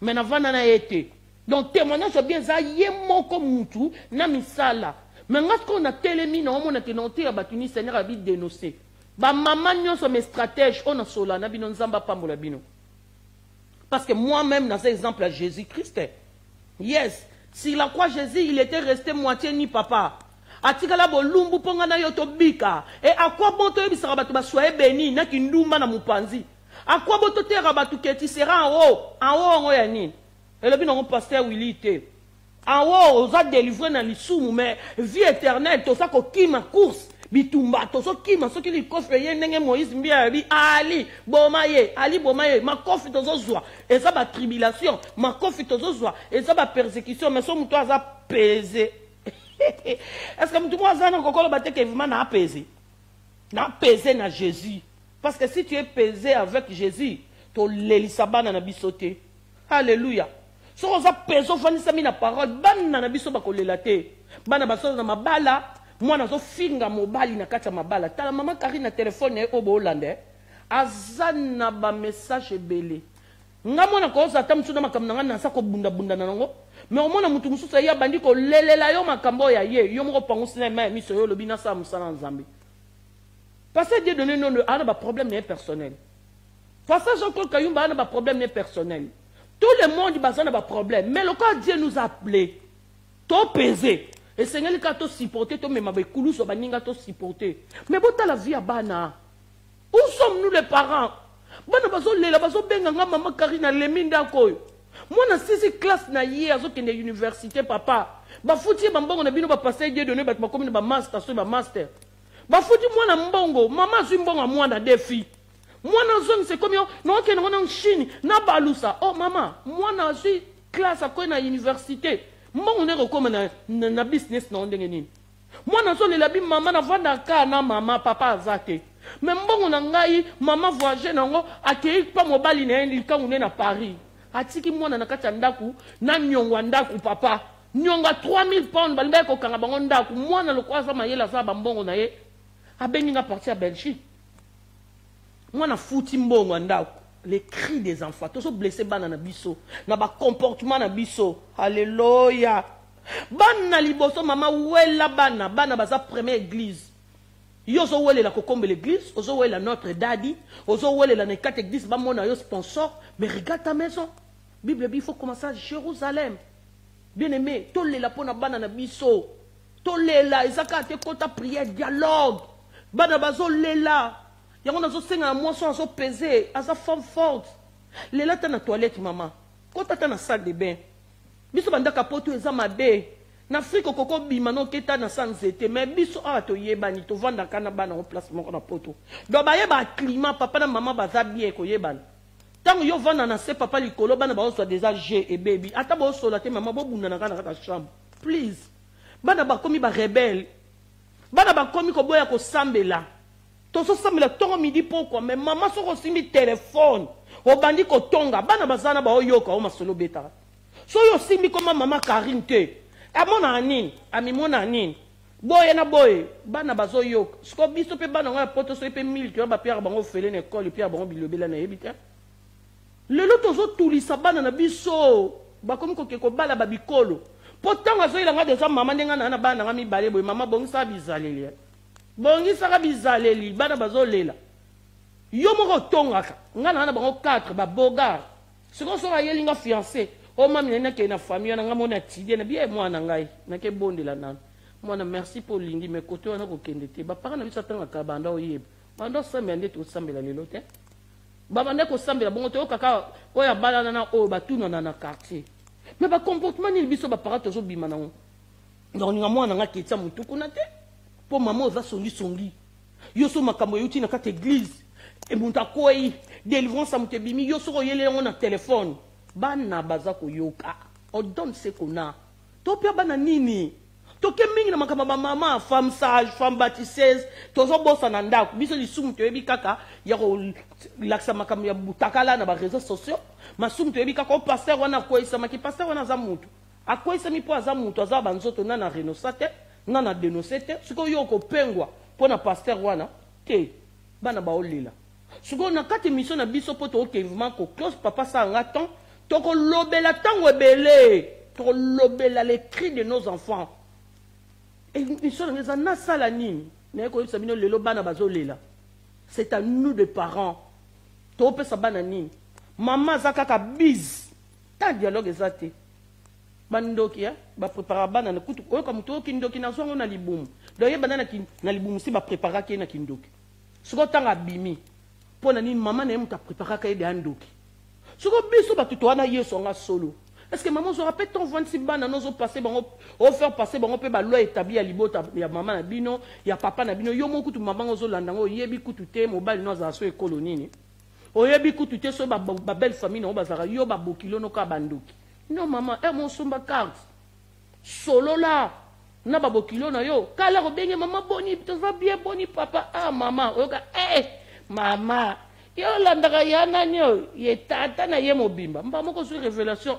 Mais na vana na été. Donc témoignage bien za ye moko mutu na misala. Mais ngasko na telemi na omona tenonté ya batuni Seigneur abi dénoncer. Ba maman nyonso mes stratèges on a sola na bino nzamba pambola bino. Parce que moi-même dans cet exemple à Jésus-Christ. Yes, sur la croix Jésus, il était resté moitié ni papa. Atikala bolumbu ponga na yoto bika. Et à quoi bon to yebisara batu ba soye béni na kindumba na mupanzi. À quoi bon to tera batu ke ti sera en haut ya nini. Et le bino pasteur Willy te. En haut, on a délivré dans l'issou mais vie éternelle to sa ko kima course. Bitumba to so kima so ki li coffre ye ndenge Moïse mbia bi Ali bomaye ma coffre to zo zwa et ça ba tribulation ma coffre to zo zwa et ça ba persécution mais so muto aza pesé. Est-ce que muto mo aza na kokolo bateke vraiment na pesé na Jésus parce que si tu es pesé avec Jésus to lelisabana na bisote. Alléluia. So oza peso fanisa mi na parole bana na biso ba kolela te bana baso na mabala. Moi, je suis mobile na kati mabala. Tala maman Karine na téléphone au Hollande. Azana ba message belé. Nga mona ko za tamtuna makamna na sako bunda na ngo. Mais au mona mutu mususa ya bandi ko lelela yo makambo ya ye. Yo mo pango sina ma miso yo lobina sa musala nzambe. Parce que Dieu donné non a ba problème n'est personnel. Parce que Jean-Claude Kayumba a ba problème n'est personnel. Tout le monde bazana ba problème. Mais le quand Dieu nous a appelé, to pesé. Et Seigneur, quand tu supportes, tu m'as dit que tu supportes. Mais bon, la vie à Bana. Où sommes-nous les parents? Bana bazo lela bazo benga maman Karina leminda koyo. Moi na 6e classe na hier zo kende université papa. Ba fouti bambongo na bino ba passer Dieu donné ba comme ba master so ba master. Ba fouti moi na mbongo, maman zui mbongo moi na défi. Moi na zone c'est comme non que na Chine na balusa. Oh maman, moi na suis classe à quoi na université. Moi on est comme na business na ndenge nini. Moi na so le labi maman na vanda ka na maman papa azate. Mais mbongo na ngai maman voyager nango akei pa mobali na ndi ka na Paris. Atiki mwana na kati ndaku na nyongwa ndaku papa. Nyonga 3000 pounds balimba ko kanga bango ndaku mwana lokwa za mayela za bambongo na ye. Abeninga parti à Belgique. Mwana futi mbongo ndaku. Les cris des enfants, tous blessés banana biso, na ba comportement na biso. Alléluia. Bana liboso mama wela bana baza première église. Yo zo wele la kokombe l'église, ozo wele notre daddy, ozo wele la nekate église ba mona yo sponsor, mais regarde ta maison. Bible il faut commencer à Jérusalem. Bien-aimé, tolé la pona banana biso. Tolé la ezaka te kota prière dialogue. Bana bazo lela. Il y a un moisson à peser, à sa femme forte. Les là, dans la toilette, maman. Quand tu es dans la salle de bain, tu as un capote, tu as un na Afrique koko bimano keta na sans été mais biso a to yebani to vanda kana bana au place moko na poto do ba yeba climat papa na maman baza bien ko yebani tant yo vanda na se papa likolo bana ba so déjà G et baby ata ba so la te maman bo bunda na kana ka chambre please bana ba komi ba rebelle bana ba komi ko boya ko sambela to so sambela tongo midi pourquoi mais maman so ko simi téléphone o bandi ko tonga bana bazana ba oyoka o masolo beta so yo simi comme maman Karine te amona nini amimona nini boye na boye bana bazo yoka sko biso pe bana ngwa poto so pe 1000 to ba pierre bango fele na école pierre bango bilobela na yebita lelo tozo tulisa bana na biso ba komi ko keko bala ba bikolo potanga zo ilanga deja mama ndenga na bana ngami bale boye mama bongisa bizaleli bongisa bizaleli bana bazo lela yo moko tongaka ngana na bango 4 ba bogar siko so ayelinga fiancé o mami na ke na famille na ngamona tidie na bien mwana ngai na ke bondela nana mwana merci pour lingi mais côté wana ko kendete ba parana bisa tanga ka banda oyeba banda sambela ndete osambela lelo te baba ndeko sambela bongo te o kaka o ya balana na o batuna na quartier mais ba comportement ni biso ba parato zo bima na donc nga mwana nga ketsa mutuku na te po mama oza songi yo so makambo yuti na kata église e munta koi délivrance amute bimi yo so yele ngo na téléphone bana baza ko yoka o donne ce qu'on a to pia bana nini to ke mingi na makamba ba mama femme sage femme baptisée to zo bossa na ndako biso lisumu to yebi kaka ya ko laksa makamba ya butakala na ba réseaux sociaux masumu to yebi kaka o pasteur wana ko isa maki pasteur wana za mutu akoy sami po za mutu za banzoto na renosate na dénoncete siko yo ko pengwa pona pasteur wana te bana ba olila siko na kati mission na biso poto o kevement ko close papa sa ngaton to ko lobela tango ebele to ko lobela les cris de nos enfants et mission na na sala nini na ko yisa bino lelo bana bazolela c'est à nous de parents to pesa bana nini maman zakaka biz ta dialogue ezate bandoki ya ba prépara bana na kutu oyo comme to kindoki na songo na libumu do ye bana na libumu si ba prépara ke na kindoki siko tanga bimi pona ni maman na muta prépara ka de andoki siko biso ba tuto wana yeso nga solo est-ce que maman zo rappelle ton 26 bana no zo passer bango o faire passer bango pe ba loi établi ya libota ya maman na bino ya papa na bino yo mo kutu maman zo landa ngo yebi kutu te mobali no za so ekolo nini o yebi kutu te so ba belle famille no ba zara yo ba bokilo no ka bandoki. Non maman, mon somba carte. Solo là. Na babo kilo na yo. Kala ko benge maman boni, tu vas bien boni papa. Ah maman, oka maman. Yo landaka ya nani yo, ye tata na ye mobimba. Mba moko sur révélation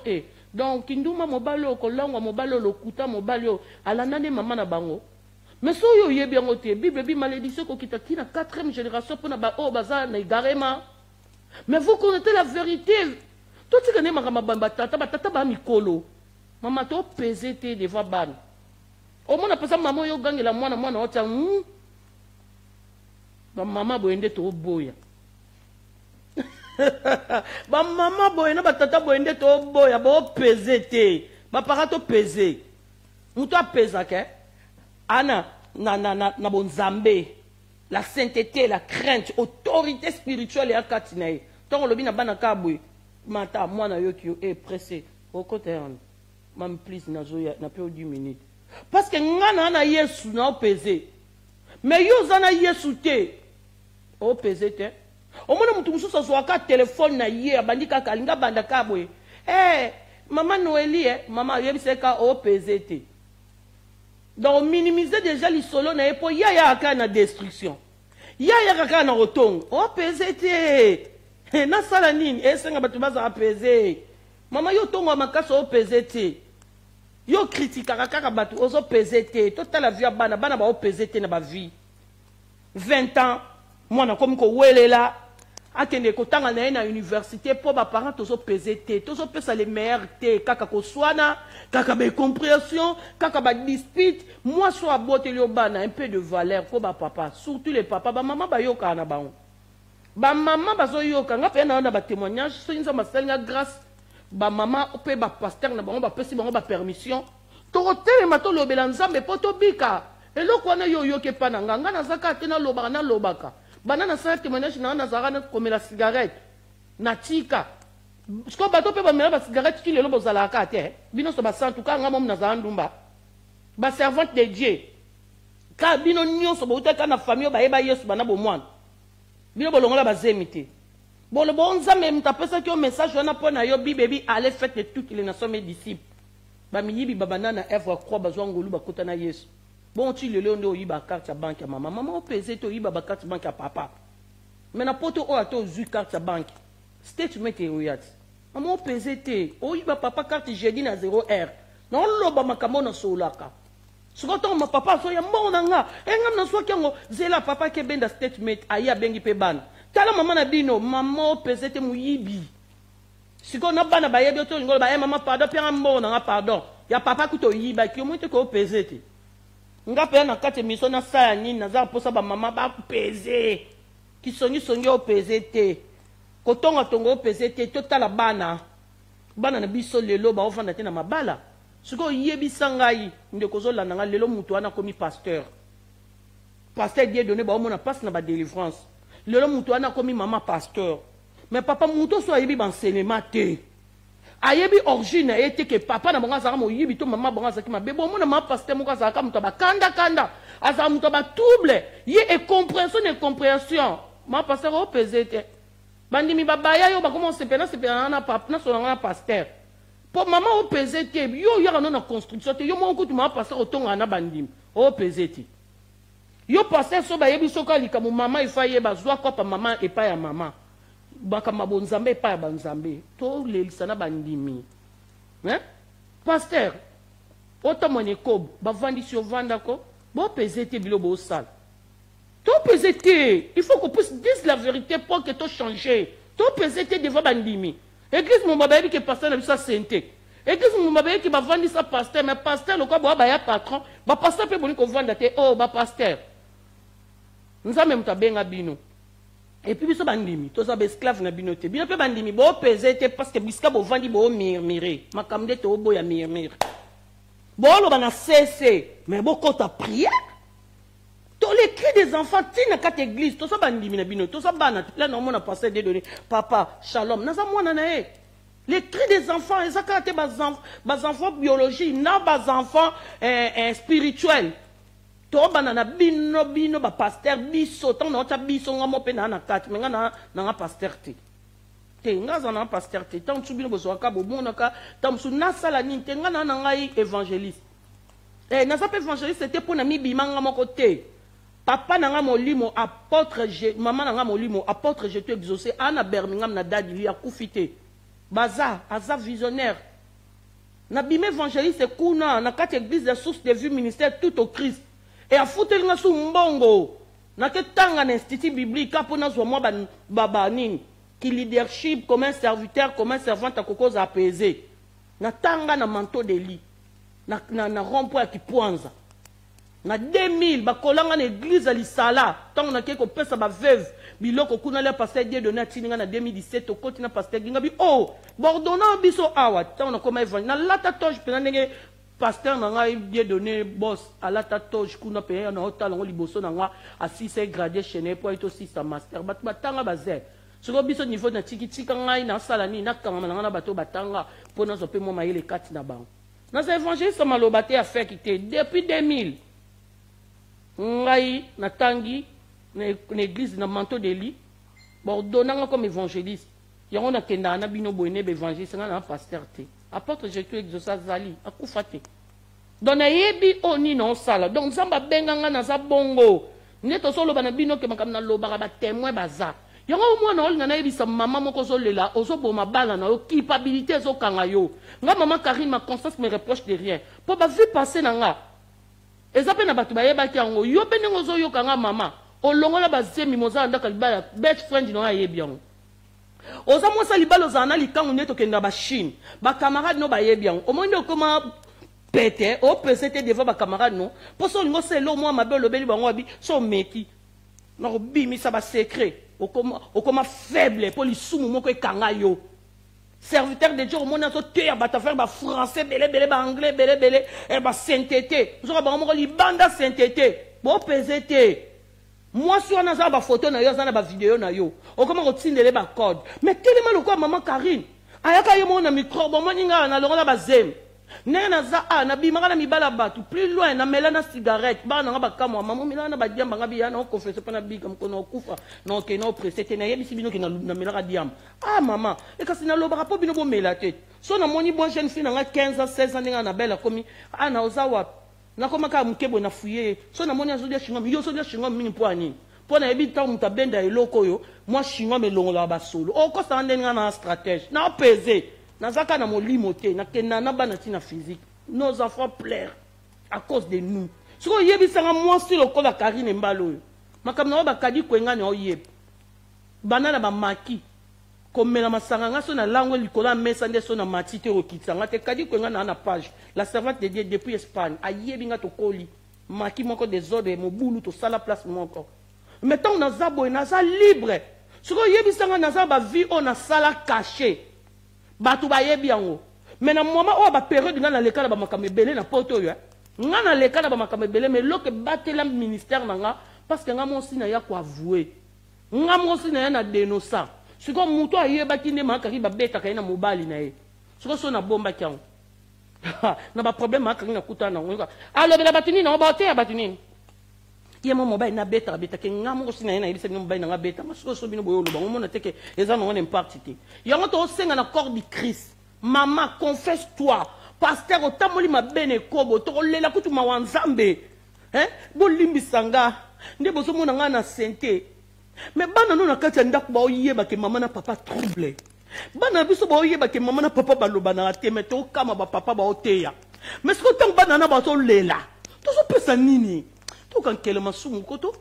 donc kinduma mobalo ko langwa mobalo lokuta mobalo ala nane maman na bango. Mais so yo ye bien ote Bible bi malédiction ko kita kina 4e génération pona ba o baza na igarema. Mais vous connaissez la vérité. Tout ce que tata ba mikolo mama to pesé te devant ban au moins apesa maman yo gangela mwana ota ba mama boende to boya ba mama boyena ba tata boende to boya bo pesé te ba para to pesé muto apesa ke ana na bonzambe la sainteté la crainte autorité spirituelle ya katinae tongo lobi na bana kabwe mata mwana yo ki est pressé au côté mam please na zoya na peu 10 minutes parce que ngana na yesu na opesé mais yo zana yesu te opesé te o mona mutu mususu so aka téléphone na ye abandika kalinga banda kabwe maman Noélie maman yebiseka opesé te donc minimiser déjà les solo na epo ya aka na destruction ya aka na rotongo opesé te na sala nini esenga batu baza apaiser mama yo tongo makasa opaiser te yo critique kaka batu ozo paiser te tota la vie bana ba opaiser te na ba vie 20 ans mwana comme ko welela akende ko tanga na université po ba parents ozo paiser te tozo pesa les meilleurs te kaka ko swana kaka ba compréhension kaka ba dispute moi so aboteli yo bana un peu de valeur ko ba papa surtout les papas ba maman ba yo kana ba ba maman bazo yoka nga pe na ba témoignage so inza masenga grâce ba maman pe ba pasteur na bango ba pesi bango ba permission to hôtel mato lobela nzambe poto bika eloko wana yo yoke pa na nga na zaka te na lobaka bana na sa témoignage na zara na komela cigarette na tika sko bato pe ba mela ba cigarette ki lelo bozala ka te bino so ba santu ka nga mom na za ndumba ba servante de Dieu ka bino nyonso ba utaka na famille ba yeba Yesu bana bo mwana bino bolongola ba zemite bon le bon nzambe mtapesa ki o message wana pona yo bibebi allez faites toutes les nations mes disciples ba miyibi babana na Ève croix bazwa ngolu bakota na Yesu bon tu le ndo oyiba carte ya banque ya mama mama o pese to oyiba ba carte banque ya papa mais na poto o ato zu carte ya banque statement e oyati mama o pese te oyiba papa carte jeudi na 0R non loba makambo na solaka sokoto ma papa so ya mbona nga engam na so kyango zela papa ke benda statement aya bengi pe bana tala mama na bino mama o pese te muyibi siko na bana ba yebi to ngolo ba mama pardon pe mbona nga pardon ya papa kuto yiba ki omuntu ko pese te nga pe na kate miso na sa nini na za posa ba mama ba pese ki songi o pese te kotonga tongo o pese te to tala bana na biso lelo ba ofanda te na mabala siko yebi sangai nde kozola nga lelo mutu wana komi pasteur Dieu donné ba omona passe na ba délivrance lelo mutu wana komi mama pasteur mais papa mutu so yebi ba enseignement te ayebi origine ete que papa na bonga zaka mo yibi to mama bonga zaki mabe bon mona ma pasteur mo ka zaka mutu ba kanda aza mutu ba double ye et compréhension ma pasteur o pesete bandimi babaya yo ba commencer pena na papa na so na pasteur pour maman o pesete yo ya na construction te yo mo ko tu ma pasteur o tonga na bandimi o pesete yo pasteur so ba yebi so ka lika mo mama ifaye ba zwa ko pa mama e pa ya mama bakama bonzambe pa ya banzambe to lelisa na bandimi pasteur otomone ko bavandi sur vanda ko bo pesete bilo bo sal to pesete il faut qu'on puisse dire la vérité pour que to changer to pesete devant bandimi église mon baba que pasteur na bisa sente église mon baba que bavandi sa pasteur mais pasteur le ko ba ya patron ba pasteur pe boni ko vanda te oh ba pasteur nzambe mutabenga bino et puis biso bandimi to sa esclave na bino te bino pe bandimi bo pesete parce que biska bo vandi bo murmurer makamde to bo ya murmure bo lo bana cesse mais bo kota prière to les cris des enfants tina kat église to sa bandimi na bino to sa bana là non mona passer des données papa shalom na za mwana na e les cris des enfants les akate bas enfants biologie na bas enfants spirituels to banana bino ba pasteur biso tant na ta biso ngamo pe na kati menga na pasteur te ngaza na pasteur te tant subino bozo ka bomona ka tant su na sala ni te ngana na ngai évangéliste na sa pe évangéliste c'était pour na mi bimanga moko te papa na nga molimo apôtre maman na nga molimo apôtre je te exaucé ana Birmingham na dadi li akufite baza aza visionnaire na bime évangéliste kuna na kati église de source de vie ministère tout au Christ et a foutu nga su mbongo na ke tanga na institut biblique pour na zo mo baba nini qui leadership comme un serviteur comme un servante à kokoza apaisé na tanga na manteau de lit na rond-point qui poinza na 2000 bakolanga na église à l'isala tant na ke ko pesa ba veuve biloko kuna le pasteur Dieu donné tininga na 2017 au côté na pasteur ginga bi oh bordona biso awa tant na koma évangile na lata toje pena ndenge pasteur na ngai Dieu donné boss à la tatoge kuna pe na hôtel ngo liboso na nga à 6 gradé chez po ito 6 master batanga baze soko biso niveau na tiki ngai na sala ni na kanga na bato batanga pona zo pe mo mayele kati na bango na sa évangéliste maloba te a fait quitter depuis 2000 ngai na tangi na église na manteau de lit bon donnanga comme évangéliste yango na kenda na bino boyene be évangéliste na pasteur te apôtre Jésus exaucé zali akufate donc yebi oni non sala donc zamba benganga na za bongo neto solo bana bino ke makam na loba ba témoin baza yango mwana olinga na yebisa mama moko zolela ozoboma bala na yo culpabilité zo kanga yo nga mama Karine ma conscience me reproche de rien po ba vu passer na nga ezape na batu bayeba ki yango yo pe ndenge zo yo kanga mama olongola bazemi moza ndaka libala best friend no ayebi yango oza mwasa libalo zana likangu neto kenda ba Chine ba camarade no ba yebi yango omondo koma pete o pesete devant ba camarade no poso ngo selo mo mabe lobeli bango abi so meki no bimi sa ba secret okoma faible pour li sumu moko ekanga yo serviteur de Dieu au monde so te ya bata faire ba français belé ba anglais belé e ba sainteté zo ba moko li banda sainteté bo pesete moi si on a ça ba photo na yo ça na ba vidéo na yo o comment retindele ba code mais tellement le quoi maman Karine ayaka yo mona micro bon maninga na longola ba zem Nenaza a na bimaka na mibala batu plus loin na melana cigarette ba na ba kamwa maman melana ba diamba ngabi ya na confesser pa na bika mkono okufa na ke na presete na yebi sibino ke na melaka diamba ah maman e kasi na loba po bino bo melate so na moni bon jeune fille na 15 ans 16 ans ninga na bela komi ana ozawa na koma ka mukebo na fuye so na moni azodia shingom yo so dia shingom mingi po ani po na yebi ta mutabenda eloko yo moi shingom elongola ba solo o ko sa ndenga na stratège na peser. Nazaka na molimote na kenana bana tina physique nos enfants pleurent à cause de nous si ko yebi sanga moi si le kola Karine Mbalo makamna ba kadi kwenga na oyeb banana ba maki komela masanga ngaso na langue likola mesa nde so na matite okitsanga te kadi kwenga na page la servante de Dieu depuis Espagne ayebi nga to koli maki moko désordre mobulu to sala place moko mettons na zabo na za libre si ko yebi sanga na za ba vie on a sala caché batu ba yebi yango mais na moment o ba période nga na lekala ba makamebele na poto yo nga na lekala ba makamebele mais loke batela ministère nga parce que nga monsi na ya ko avouer nga monsi na ya na dénoncer siko muto ayeba kinde makaki ba beta kay na mobali na ye siko so na bomba kyango na ba problème makaki na kutana ngo alo bela batuni na ba te batuni ye mo mobile na beta ke nga mo sina na ibisa mobile na beta masiko so bino boyolo ba mo na teke eza no en partie yango to senga na corps du Christ maman confesse-toi pasteur otamoli mabene kobo to lela kutu mawanzambe bo limbisanga nde boso mona nga na sente mais bana no na kati ndako ba oyeba ke maman na papa trouble bana biso ba oyeba ke maman na papa baloba na te mais to kama ba papa ba oteya mais siko tang bana na ba to lela to so pesa nini quand quel masumu ko to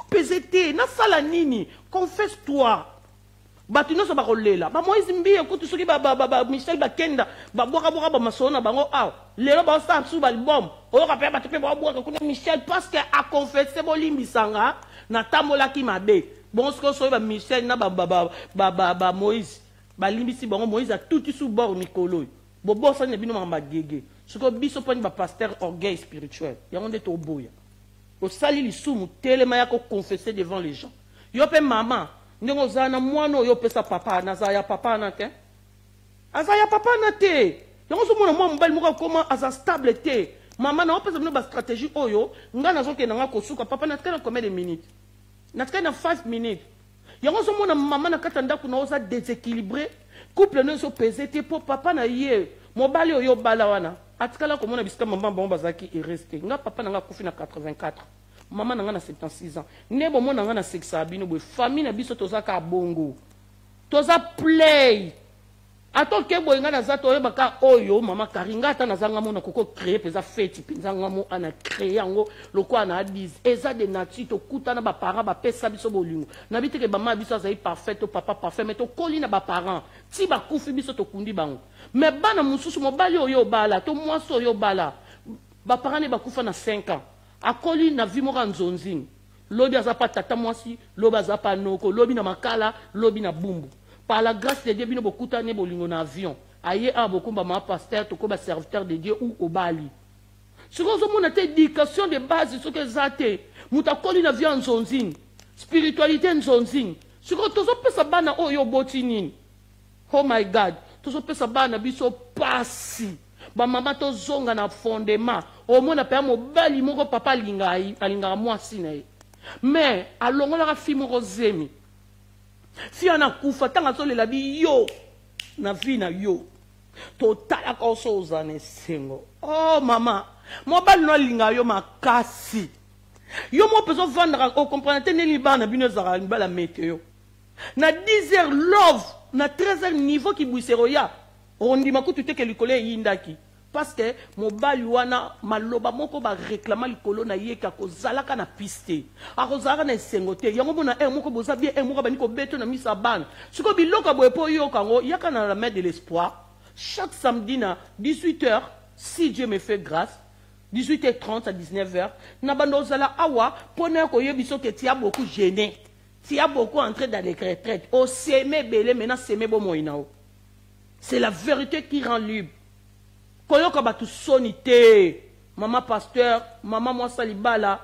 pesete na sala nini confesse-toi batu no so ba kolela ba Moïse mbie ko to soki ba Michel Bakenda ba boka ba masona bango lelo ba sa su ba album o ka pe ba te ba boka ko Michel parce que a confessé bo limbisanga na tamola ki mabe bon ce so ba Michel na ba Moïse ba limbisi bango Moïse a tout sous bord Nicolo bo bossa ne bino mamba gege ce que biso poni ba pasteur orgueil spirituel ya onde to boya o sali lisumu telema ya ko confesser devant les gens yo pe maman ndingo zana mwana yo pesa papa na za ya papa na te azaya papa na te yango so mona mwa mbali moko koma aza stable te maman na opesa bino ba stratégie oyo ngana zoke na nga kosuka papa na tkana combien de minutes na tkana 5 minutes yango so mona maman na katanda kuna oza déséquilibré couple no so peser te po papa na ye mobali oyo bala wana atikala ko mona bisika maman bon bazaki est resté nga papa na nga kufi na 84 maman na nga na 76 ans nebo mona nga na 6 abino boy famille na biso tozaka bongo toza play ato ke boy nga na zato oyo baka oyo mama karinga ata na zanga mona koko créer peza fête pinza ngamo ana créer yango loko ana adise eza de nature to kutana ba parents ba pesa biso bolingo na biteke ba mama biso azai parfait to papa parfait mais to koli na ba parents ti ba kufi biso to kundi bango mais bana mususu mobali oyo bala to mwaso oyo bala ba parents ne ba kufa na 5 ans akoli na vie moko nzonzing lobi azapa tata mwasi lobi azapa noko lobi na makala lobi na bumbu par la grâce de Dieu bino bokuta ne bolingo na avion aye a bokumba ma pasteur to ko ba serviteur de Dieu ou obali siko zo mona te éducation de base ce que zate mutakoli na vie nzonzing spiritualité nzonzing siko tozo pesa bana oyo boti nini oh my god tozo pesa bana biso pasi ba mama to zonga na fondement o mona pe mobali moko papa alinga mwasi na ye mais alongola ka fi moko zemi fi ana kufa tanga so lela bi yo na vi na yo to tala ko so uzane sengo oh mama mobali no linga yo makasi yo mo peso vendre o comprendre te ne libana bino zara bala météo na 10h love na 13h niveau ki buisero ya ondi makutu te ke likole yindaki parce que mobali wana maloba moko ba réclama likolo na yeka ko zalaka na piste akozaka na sengote yango mona moko boza bien moko bani ko beto na misa ban siko biloka boye po yo kango yaka na la main de l'espoir chaque samedi na 18h si Dieu me fait grâce 18h30 à 19h na bando zala awa pona ko yebiso ke tia beaucoup gêné tia beaucoup entré dans les retraites au semé belé maintenant semé bo moinao c'est la vérité qui rend libre. Koyoka batu sonité, maman pasteur, maman moi salibala,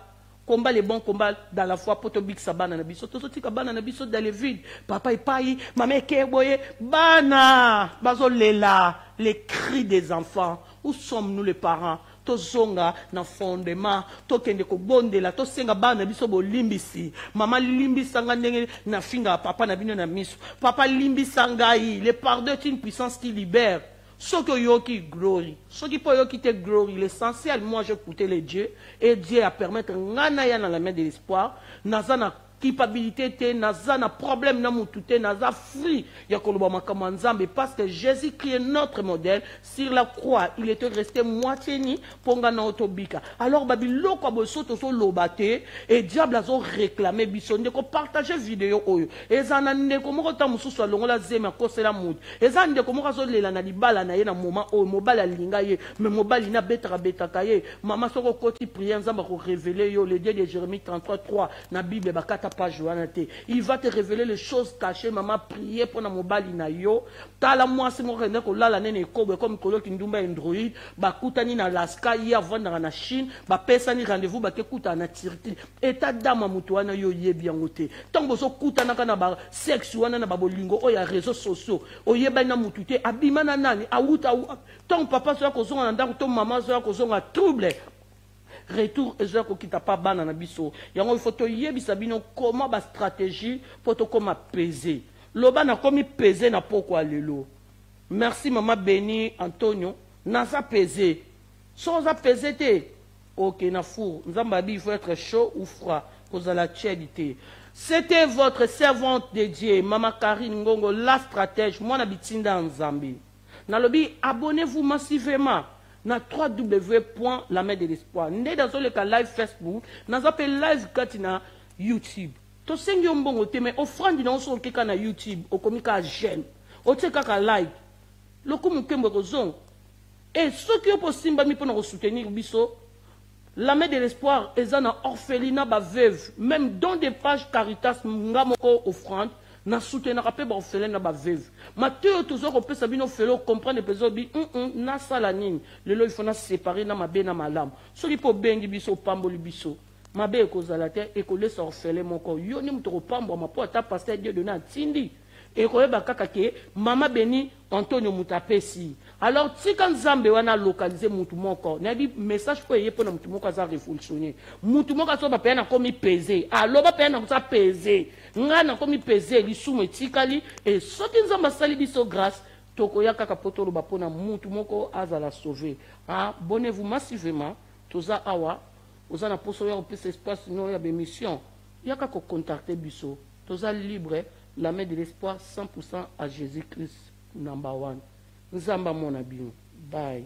combat les bons combats dans la foi pour te big sabana na biso to sotika bana na biso dans les vides papa epai maman keboye bana bazolela les cris des enfants. Où sommes-nous les parents? Tozonga na fondement tokende ko bondela to senga bana biso bo limbisi mama limbisanga ndenge na finga papa na bino na miso papa limbisanga le pardon est une puissance qui libère. Ce que yoki glory, ce qui peut yoki te glory, l'essentiel, moi j'ai écouté les dieux et Dieu a permettre ngana dans la main de l'espoir, nazana culpabilité te, nazana problème na mutute, naza free, yakoloba makamanzambe parce que Jésus-Christ est notre modèle sur la croix, il était resté moitié ni ponga na otobika. Alors babilo kwa bosoto so lobate et diable a réclamé bisonde ko partager vidéo oyo. Ezana ndeko moko ta mususu alongola zema kosela mutu. Ezana ndeko moko so lela na libala na ye na moment oyo mobala linga ye, mais mobali na betaka betaka ye. Mama soko koti prière nzamba ko révéler yo le Dieu de Jérémie 33:3 na Bible bakata page wanate. Il va te révéler les choses cachées, maman prier pour na mobali na yo. Tala moi c'est mon rende ko lala nene kobe comme kolo kindumba Android, bakutani na Alaska hier avant na Chine, ba pesa ni rendez-vous ba kekuta na tirti. État dama mutu wana yo yebi yangote. Tango so kutana kana ba sexe wana na babolingo o ya réseaux sociaux. O yeba na mutu te abima na nani awuta ton papa so ko zonga na ndako ton maman so ko zonga trouble. Retour ezra ko kita pa bana na biso yango il faut to yebisa bino comment ba stratégie pour to comment peser loba na komi peser na poko lelo. Merci maman Béni Antonio nasa peser so za peser te OK na four nzamba bi il faut être chaud ou froid cause la tièdité. C'était votre servante de Dieu maman Karine Ngongo la stratège moi na bitinda nzambi na lobi abonnez-vous massivement na www.lamaideL'espoir. Nde dans le cas live Facebook, nous appelons live katina YouTube. To sengi mbongo te mais offrande na oso keka na YouTube, okomika jeune. Ote kaka like. Loko mukembo kozon. Et ceux qui ont possible mi pour soutenir biso, la main de l'espoir ezana orphelinat ba veuve, même dans des pages Caritas ngamoko offrande. Na soutenir pe ba orphelin na ba veuve Mathieu toujours ko pesa bino felo comprendre peso bi na sala nini lelo il faut na séparer na mabe na malam soki po bengi biso pamboli biso mabe ko zala te e ko laisser orphelin moko yo ni muto ko pambwa mapo ata pasteur Dieu donner atindi et ko yeba kaka ke mama Béni Antonio Mutapesi. Alors si quand Nzambe wana localiser mutu moko na bi message ko yé pona mutu moko za révolutionner mutu moko so ba pe na komi peser alors ba pe na ko peser ngana komi peser lisumu etikali et soki Nzamba sali biso grâce toko ya kaka potolo ba pona mutu moko azala sauver. Abonnez-vous massivement toza awa oza na poso ya opesa espace no ya bémission yaka ko contacter biso toza libre. La main de l'espoir 100% à Jésus-Christ, number one. Nzamba mon abio. Bye.